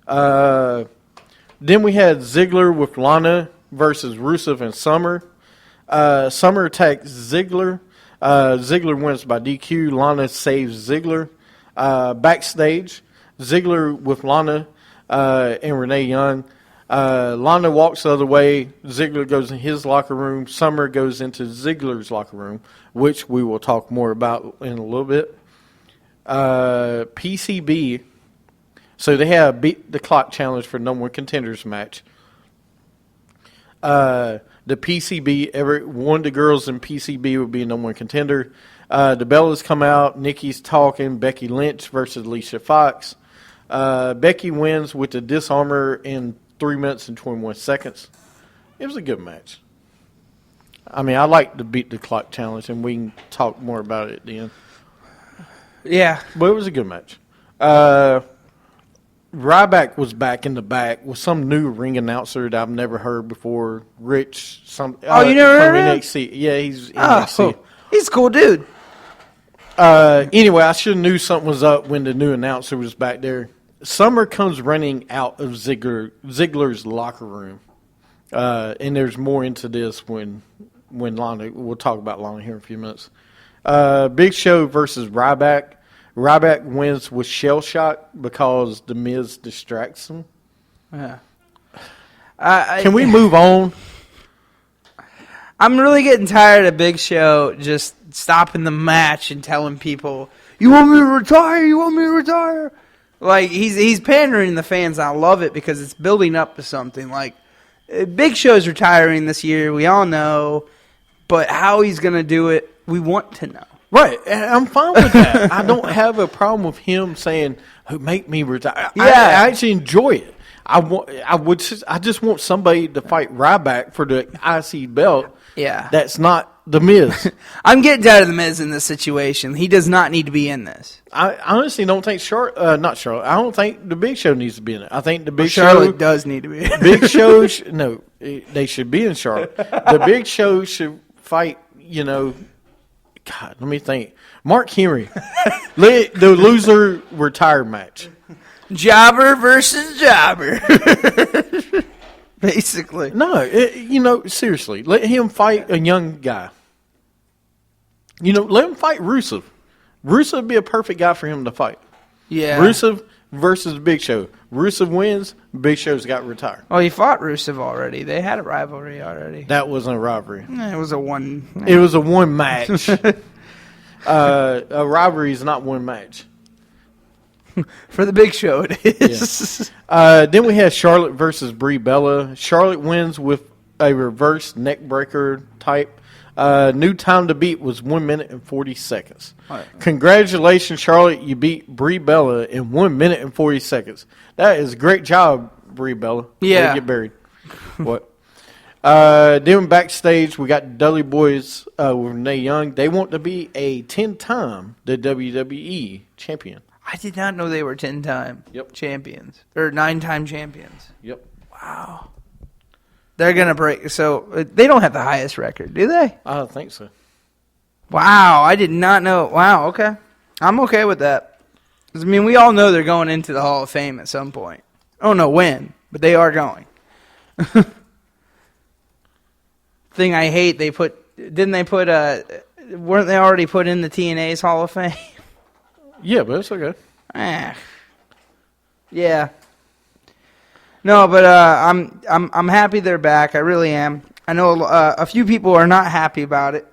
Then we had Ziggler with Lana versus Rusev and Summer. Summer attacks Ziggler. Ziggler wins by DQ. Lana saves Ziggler. Backstage, Ziggler with Lana and Renee Young. Lana walks the other way. Ziggler goes in his locker room. Summer goes into Ziggler's locker room, which we will talk more about in a little bit. PCB. So they have a beat the clock challenge for number one contenders match. The PCB, one of the girls in PCB would be number one contender. The Bellas come out. Nikki's talking. Becky Lynch versus Alicia Fox. Becky wins with the disarmor and 3 minutes and 21 seconds. It was a good match. I mean, I like the beat the clock challenge, and we can talk more about it at the end. Yeah. But it was a good match. Ryback was back in the back with some new ring announcer that I've never heard before. Rich, you never from heard of him? NXT. Yeah, he's Oh, NXT. he's a cool dude. Anyway, I should have knew something was up when the new announcer was back there. Summer comes running out of Ziggler's locker room, and there's more into this when Lana. We'll talk about Lana here in a few minutes. Big Show versus Ryback. Ryback wins with shell shock because the Miz distracts him. Yeah. Can we move on? I'm really getting tired of Big Show just stopping the match and telling people, "You want me to retire? You want me to retire?" Like he's pandering the fans. I love it because it's building up to something. Like Big Show's retiring this year. We all know, but how he's gonna do it, we want to know. Right, and I'm fine with that. I don't have a problem with him saying, "Make me retire." Yeah. I actually enjoy it. I just want somebody to fight Ryback for the IC belt. Yeah. That's not the Miz. I'm getting tired of the Miz in this situation. He does not need to be in this. I honestly don't think not Charlotte. I don't think the Big Show needs to be in it. I think the Big Charlotte Show does need to be in it. Big Show. No, they should be in Charlotte. The Big Show should fight. God, let me think. Mark Henry, the loser retire match. Jobber versus jobber. Basically. No, seriously, let him fight a young guy. Let him fight Rusev. Rusev would be a perfect guy for him to fight. Yeah. Rusev versus Big Show. Rusev wins, Big Show's got retired. Oh, he fought Rusev already. They had a rivalry already. That wasn't a rivalry. It was a one. It was a one match. A rivalry is not one match. For the Big Show, it is. Then we had Charlotte versus Brie Bella. Charlotte wins with a reverse neck breaker type. New time to beat was 1 minute and 40 seconds. Right. Congratulations, Charlotte. You beat Brie Bella in 1 minute and 40 seconds. That is a great job, Brie Bella. Yeah. Way to get buried. What? Then backstage, we got the Dudley Boys with Renee Young. They want to be a 10-time the WWE champion. I did not know they were 10-time champions. Or 9-time champions. Yep. Wow. They're going to break. So they don't have the highest record, do they? I don't think so. Wow. I did not know. Wow. Okay. I'm okay with that. 'Cause, I mean, we all know they're going into the Hall of Fame at some point. I don't know when, but they are going. Thing I hate, weren't they already put in the TNA's Hall of Fame? Yeah, but it's okay. Yeah. No, but I'm happy they're back. I really am. I know a few people are not happy about it,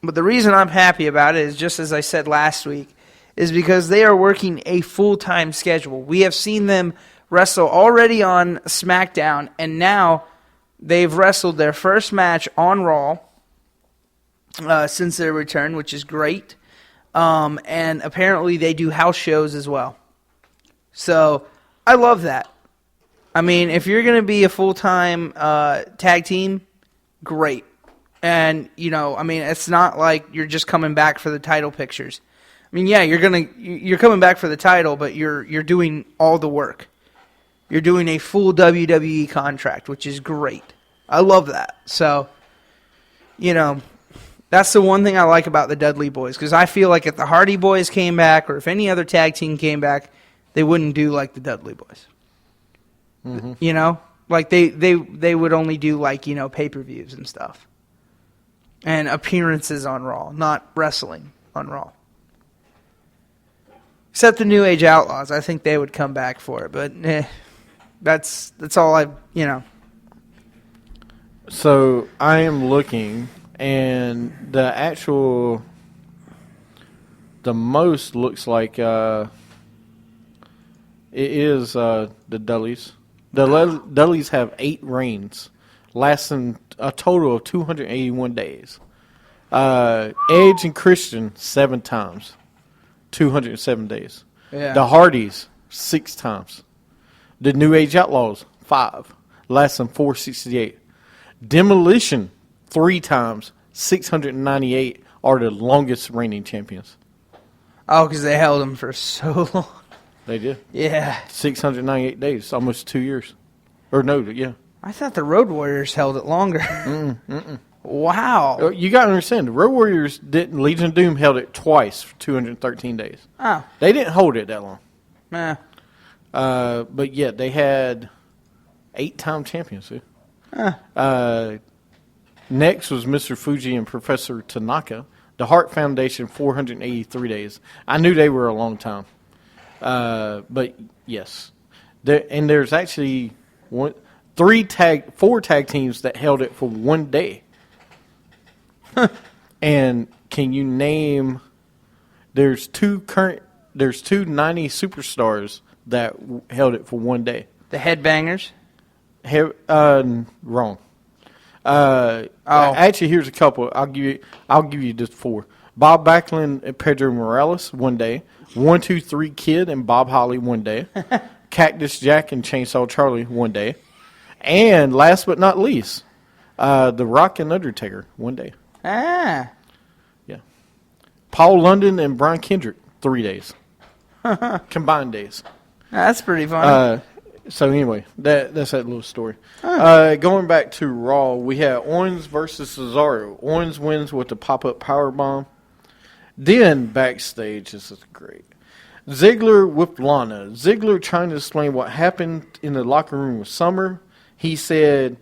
but the reason I'm happy about it is just as I said last week, is because they are working a full-time schedule. We have seen them wrestle already on SmackDown, and now they've wrestled their first match on Raw since their return, which is great. And apparently they do house shows as well. So I love that. I mean, if you're going to be a full-time tag team, great. And, it's not like you're just coming back for the title pictures. I mean, yeah, you're coming back for the title, but you're doing all the work. You're doing a full WWE contract, which is great. I love that. So, that's the one thing I like about the Dudley Boys, because I feel like if the Hardy Boys came back or if any other tag team came back, they wouldn't do like the Dudley Boys. Mm-hmm. Like they would only do like, pay-per-views and stuff. And appearances on Raw, not wrestling on Raw. Except the New Age Outlaws. I think they would come back for it, but that's all So I am looking, and the most looks like it is the Dudleys. The Dudleys have 8 reigns, lasting a total of 281 days. Edge and Christian 7 times, 207 days. Yeah. The Hardys 6 times. The New Age Outlaws 5. lasting 468. Demolition 3 times, 698 are the longest reigning champions. Oh, because they held him for so long. They did. Yeah. 698 days, almost 2 years. Or no, yeah. I thought the Road Warriors held it longer. Wow. You got to understand, the Road Warriors didn't. Legion of Doom held it twice for 213 days. Oh. They didn't hold it that long. Nah. But yeah, they had 8-time champions. See? Next was Mr. Fuji and Professor Tanaka. The Hart Foundation, 483 days. I knew they were a long time. But yes. There's actually 4 tag teams that held it for 1 day. And can you name? There's two 90 superstars that held it for 1 day. The Headbangers? Wrong. Actually, here's a couple. I'll give you just 4. Bob Backlund and Pedro Morales, 1 day. 123 Kid and Bob Holly, 1 day. Cactus Jack and Chainsaw Charlie, 1 day. And last but not least, The Rock and Undertaker, 1 day. Ah. Yeah. Paul London and Brian Kendrick, 3 days. Combined days. That's pretty funny. So anyway, that's that little story. Going back to Raw, we had Owens versus Cesaro. Owens wins with the pop-up powerbomb. Then backstage, this is great. Ziggler with Lana. Ziggler trying to explain what happened in the locker room with Summer. He said,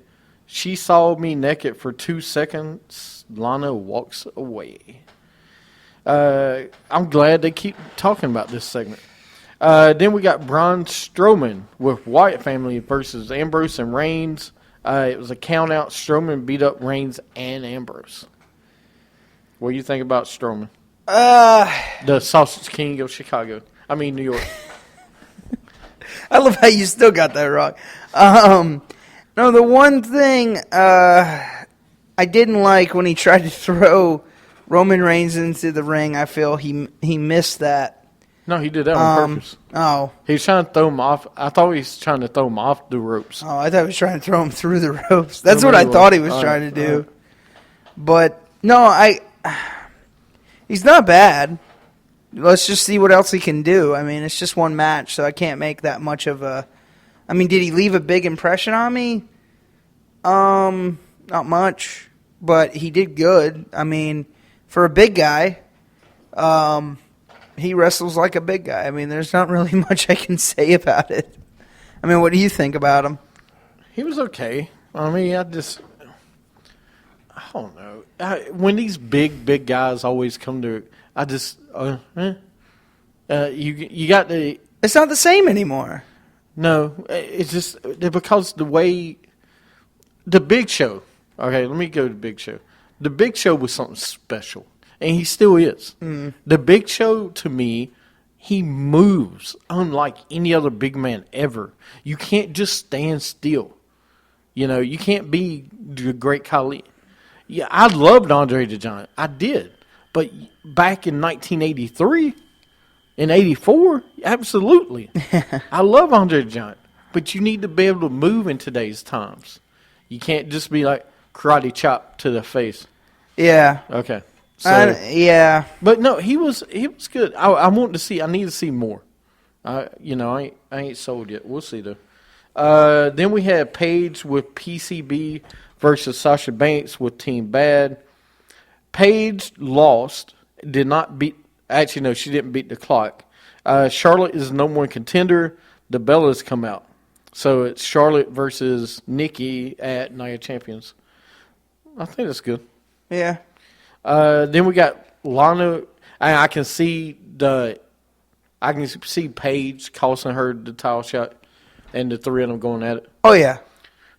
"She saw me naked for 2 seconds." Lana walks away. I'm glad they keep talking about this segment. Then we got Braun Strowman with Wyatt family versus Ambrose and Reigns. It was a count out. Strowman beat up Reigns and Ambrose. What do you think about Strowman? The Sausage King of Chicago. I mean, New York. I love how you still got that wrong. No, the one thing I didn't like when he tried to throw Roman Reigns into the ring, I feel he missed that. No, he did that on purpose. Oh. He was trying to throw him off. I thought he was trying to throw him off the ropes. Oh, I thought he was trying to throw him through the ropes. That's what I thought he was trying to do. But, no, he's not bad. Let's just see what else he can do. I mean, it's just one match, so I can't make that much of a... I mean, did he leave a big impression on me? Not much, but he did good. I mean, for a big guy, he wrestles like a big guy. I mean, there's not really much I can say about it. I mean, what do you think about him? He was okay. I mean, I don't know. When these big guys always come to, you got the. It's not the same anymore. No, it's just because the way the Big Show. Okay, let me go to the Big Show. The Big Show was something special, and he still is. The Big Show, to me, he moves unlike any other big man ever. You can't just stand still. You know, you can't be the Great Khali. Yeah, I loved Andre the Giant. I did. But back in 1983, in 84, absolutely. I love Andre the Giant. But you need to be able to move in today's times. You can't just be like karate chop to the face. Yeah. Okay. So, yeah. But no, he was good. I want to see. I need to see more. I ain't sold yet. We'll see though. Then we had Paige with PCB versus Sasha Banks with Team Bad. Paige lost. Did not beat. Actually, no, she didn't beat the clock. Charlotte is the #1 contender. The Bellas come out. So it's Charlotte versus Nikki at Night of Champions. I think that's good. Yeah. Then we got Lana. I can see Paige costing her the title shot, and the three of them going at it. Oh yeah.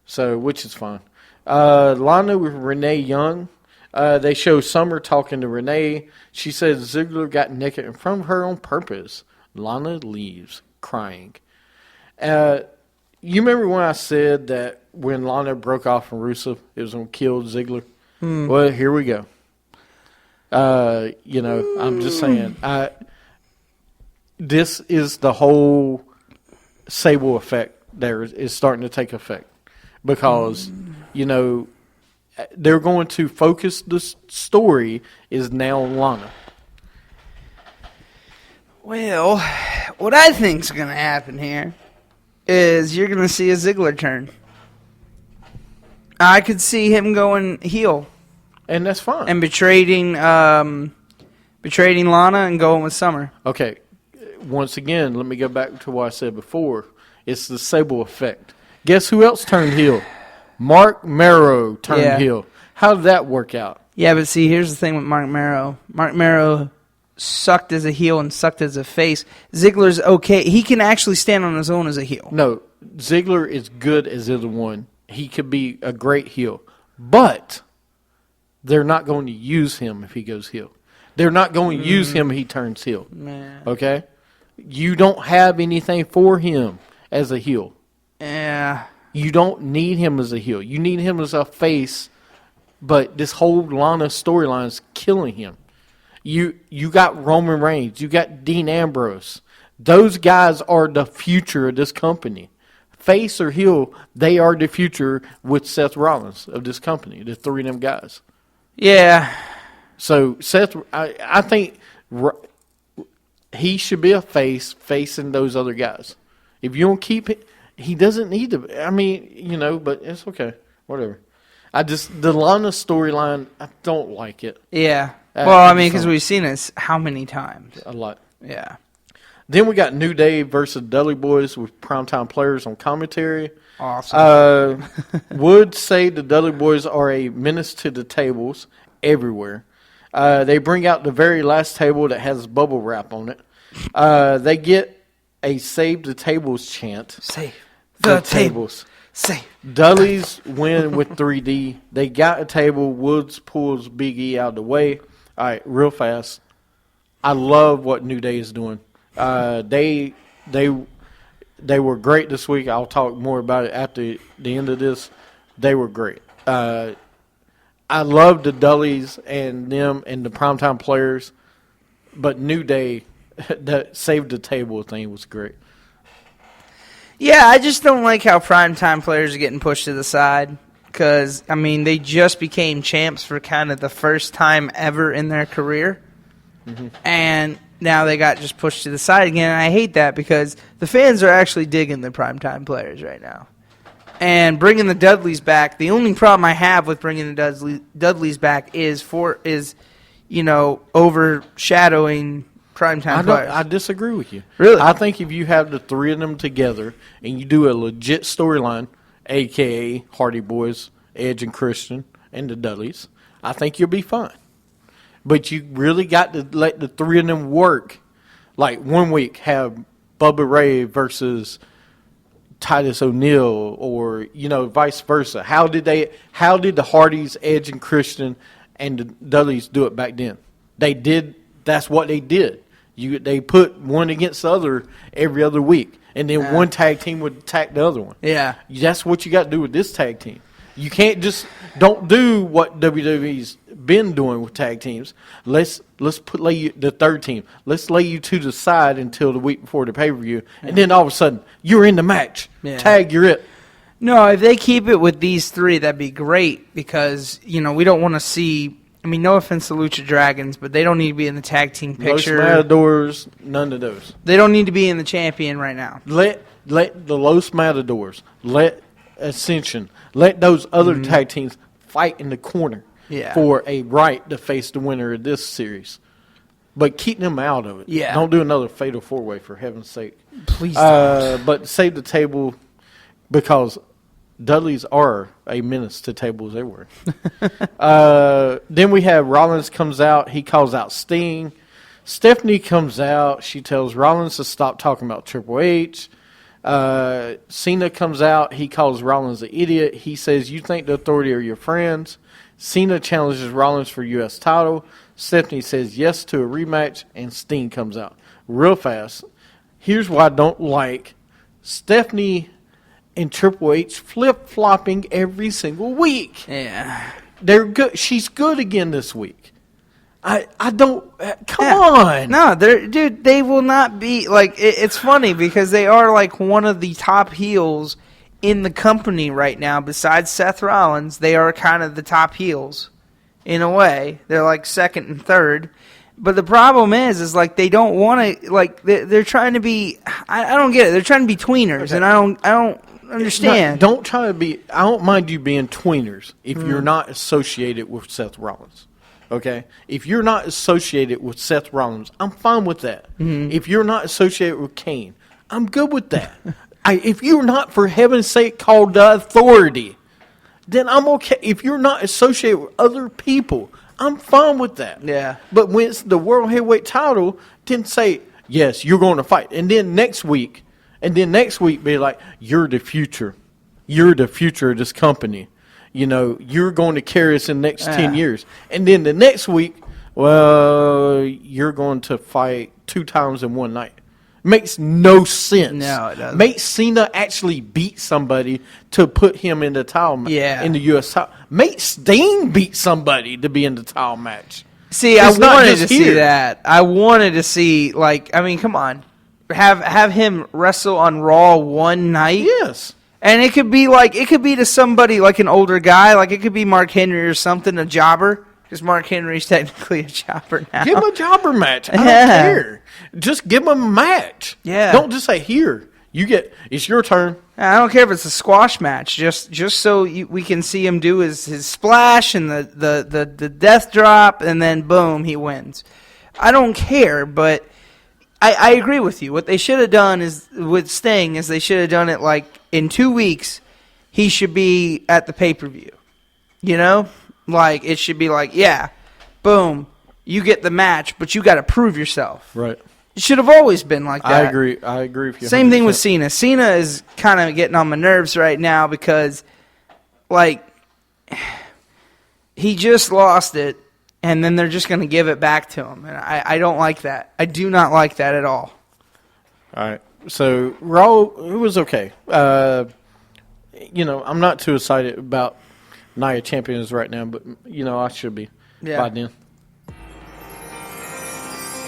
So which is fine. Lana with Renee Young. They show Summer talking to Renee. She says Ziggler got naked in front of her on purpose. Lana leaves crying. You remember when I said that when Lana broke off from Rusev, it was going to kill Ziggler? Well, here we go. I'm just saying. This is the whole Sable effect there is starting to take effect. because, they're going to focus the story is now on Lana. Well, what I think's going to happen here is you're going to see a Ziggler turn. I could see him going heel And that's fine. and betraying Lana and going with Summer. Okay, once again, let me go back to what I said before. It's the Sable effect. Guess who else turned heel? Mark Marrow turned Yeah. heel. How did that work out? Yeah, but see, here's the thing with Mark Marrow. Mark Marrow sucked as a heel and sucked as a face. Ziggler's okay. He can actually stand on his own as a heel. No, Ziggler is good as either one. He could be a great heel. But they're not going to use him if he goes heel. They're not going to use him if he turns heel. Man. Okay? You don't have anything for him as a heel. Yeah. You don't need him as a heel. You need him as a face, but this whole Lana storyline is killing him. You got Roman Reigns. You got Dean Ambrose. Those guys are the future of this company. Face or heel, they are the future with Seth Rollins of this company, the three of them guys. Yeah. So Seth, I think he should be a face facing those other guys. If you don't keep it, he doesn't need to. I mean, but it's okay. Whatever. The Lana storyline, I don't like it Yeah. I Well, I just mean, because don't. we've seen this how many times? a lot. Yeah. Then we got New Day versus Dudley Boys with primetime players on commentary. Awesome. Would say the Dudley Boys are a menace to the tables everywhere. They bring out the very last table that has bubble wrap on it. They get a save the tables chant. Save The the table. tables. Save. Dudley's win with 3D. They got a table. Woods pulls Big E out of the way. All right, real fast. I love what New Day is doing. They were great this week. I'll talk more about it after the end of this. They were great. I love the Dudleys and them and the primetime players, but New Day, that saved the table thing was great. Yeah, I just don't like how primetime players are getting pushed to the side. Because, I mean, they just became champs for kind of the first time ever in their career. And now they got just pushed to the side again. And I hate that because the fans are actually digging the primetime players right now. And bringing the Dudleys back, the only problem I have with bringing the Dudleys back is overshadowing primetime players. I disagree with you. Really? I think if you have the three of them together and you do a legit storyline, a.k.a. Hardy Boys, Edge and Christian, and the Dudleys, I think you'll be fine. But you really got to let the three of them work. Like 1 week, have Bubba Ray versus Titus O'Neil, or vice versa. How did the Hardys, Edge and Christian, and the Dudleys do it back then? They did. That's what they did. They put one against the other every other week, and then one tag team would attack the other one. Yeah. That's what you got to do with this tag team. You can't just don't do what WWE's been doing with tag teams. Let's lay you the third team. Let's lay you to the side until the week before the pay-per-view, and then all of a sudden you're in the match. Yeah. Tag, you're it. No, if they keep it with these three, that'd be great because, we don't want to see. I mean, no offense to Lucha Dragons, but they don't need to be in the tag team picture. Los Matadors, none of those. They don't need to be in the champion right now. Let the Los Matadors, let Ascension, let those other tag teams fight in the corner for a right to face the winner of this series. But keep them out of it. Yeah. Don't do another Fatal 4-Way, for heaven's sake. Please don't. But save the table because Dudleys are a menace to tables everywhere. Then we have Rollins comes out. He calls out Sting. Stephanie comes out. She tells Rollins to stop talking about Triple H. Cena comes out. He calls Rollins an idiot. He says, "You think the Authority are your friends?" Cena challenges Rollins for U.S. title. Stephanie says yes to a rematch, and Sting comes out. Real fast. Here's why I don't like Stephanie and Triple H flip-flopping every single week. Yeah. They're good. She's good again this week. I don't. Come on. No, they will not be like. It's funny because they are like one of the top heels in the company right now, besides Seth Rollins, they are kind of the top heels. In a way, they're like second and third. But the problem is like they don't want to, like they're trying to be. I don't get it. They're trying to be tweeners, and I don't understand. Don't try to be. I don't mind you being tweeners if you're not associated with Seth Rollins. Okay, if you're not associated with Seth Rollins, I'm fine with that. If you're not associated with Kane, I'm good with that. If you're not, for heaven's sake, called the Authority, then I'm okay. If you're not associated with other people, I'm fine with that. Yeah. But when it's the World Heavyweight title, then say, yes, you're going to fight. And then next week be like, you're the future. You're the future of this company. You know, you're going to carry us in the next 10 years. And then the next week, well, you're going to fight 2 times in one night. Makes no sense. No, it doesn't. Make Cena actually beat somebody to put him in the title in the U.S. title. Make Sting beat somebody to be in the title match. See, It's I not wanted just to see here. that. I wanted to see, like, I mean, come on. Have him wrestle on Raw one night. Yes. And it could be to somebody like an older guy. Like, it could be Mark Henry or something, a jobber. Because Mark Henry's technically a jobber now. Give him a jobber match. I don't Yeah. care. Just give him a match. Yeah. Don't just say, here, it's your turn. I don't care if it's a squash match, just so we can see him do his splash and the death drop, and then boom, he wins. I don't care, but I agree with you. What they should have done is with Sting is they should have done it like in 2 weeks. He should be at the pay-per-view. You know, like it should be like, yeah, boom, you get the match, but you got to prove yourself. Right. It should have always been like that. I agree with you. Same thing with 100%. Cena. Cena is kind of getting on my nerves right now because, like, he just lost it, and then they're just going to give it back to him. And I don't like that. I do not like that at all. All right. So, Raw, it was okay. You know, I'm not too excited about Nia Champions right now, but, you know, I should be by then.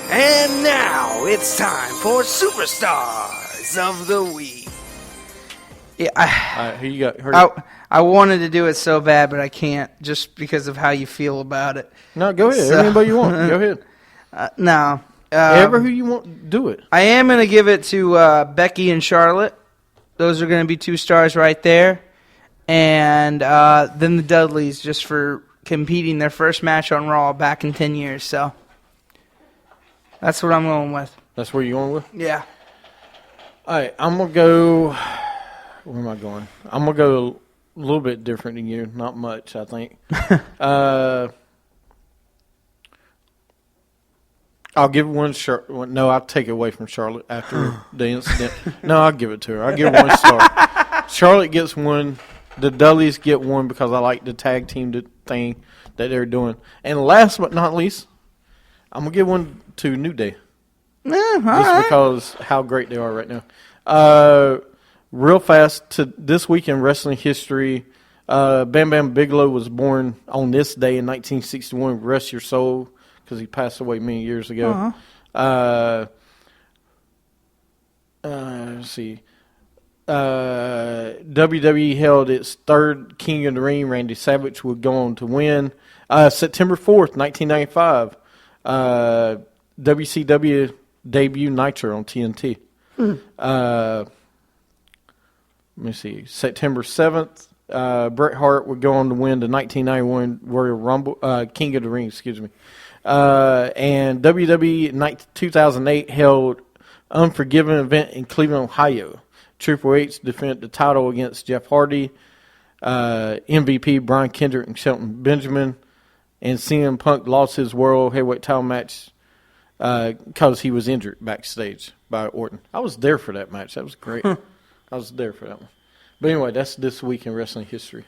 And now it's time for Superstars of the Week. Yeah, All right, who you got? I wanted to do it so bad, but I can't just because of how you feel about it. No, go ahead. So- Anybody you want. Go ahead. No. Ever who you want, do it. I am going to give it to Becky and Charlotte. Those are going to be 2 stars right there. And then the Dudleys just for competing their first match on Raw back in 10 years. So that's what I'm going with. That's where you going with? Yeah. All right, I'm going to go. Where am I going? I'm going to go a little bit different than you. Not much, I think. I'll give one Charlotte. No, I'll take it away from Charlotte after the incident. No, I'll give it to her. I'll give 1 star. Charlotte gets 1. The Dudleys get 1 because I like the tag team thing that they're doing. And last but not least, I'm going to give 1 to New Day. Just because how great they are right now. Real fast, to this week in wrestling history, Bam Bam Bigelow was born on this day in 1961. Rest your soul, because he passed away many years ago. Let's see. WWE held its 3rd King of the Ring. Randy Savage would go on to win. September 4th, 1995, WCW debut Nitro on TNT. Let me see. September 7th, Bret Hart would go on to win the 1991 Royal Rumble, King of the Ring, excuse me. And WWE 2008 held Unforgiven event in Cleveland, Ohio. Triple H defended the title against Jeff Hardy, MVP Brian Kendrick and Shelton Benjamin, and CM Punk lost his World Heavyweight title match because he was injured backstage by Orton. I was there for that match. That was great. I was there for that one. But anyway, that's this week in wrestling history.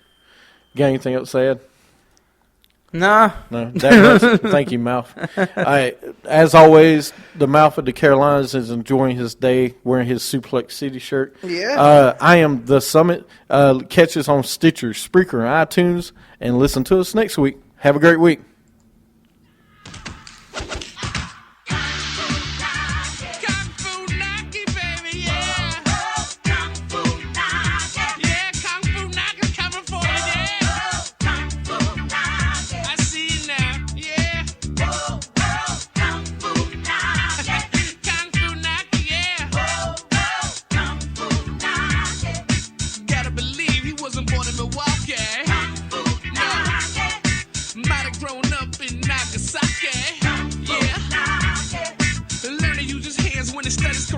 Got anything else to add? Nah. No, that much. Thank you, Mouth. All right, as always, the Mouth of the Carolinas is enjoying his day wearing his Suplex City shirt. Yeah. I am the Summit. Catch us on Stitcher, Spreaker, and iTunes, and listen to us next week. Have a great week. Kung Fu Naki, baby, yeah. Kung Fu Naki. Yeah. Milwaukee. No, might have grown up in Nagasaki. Yeah, learn to use his hands when his studies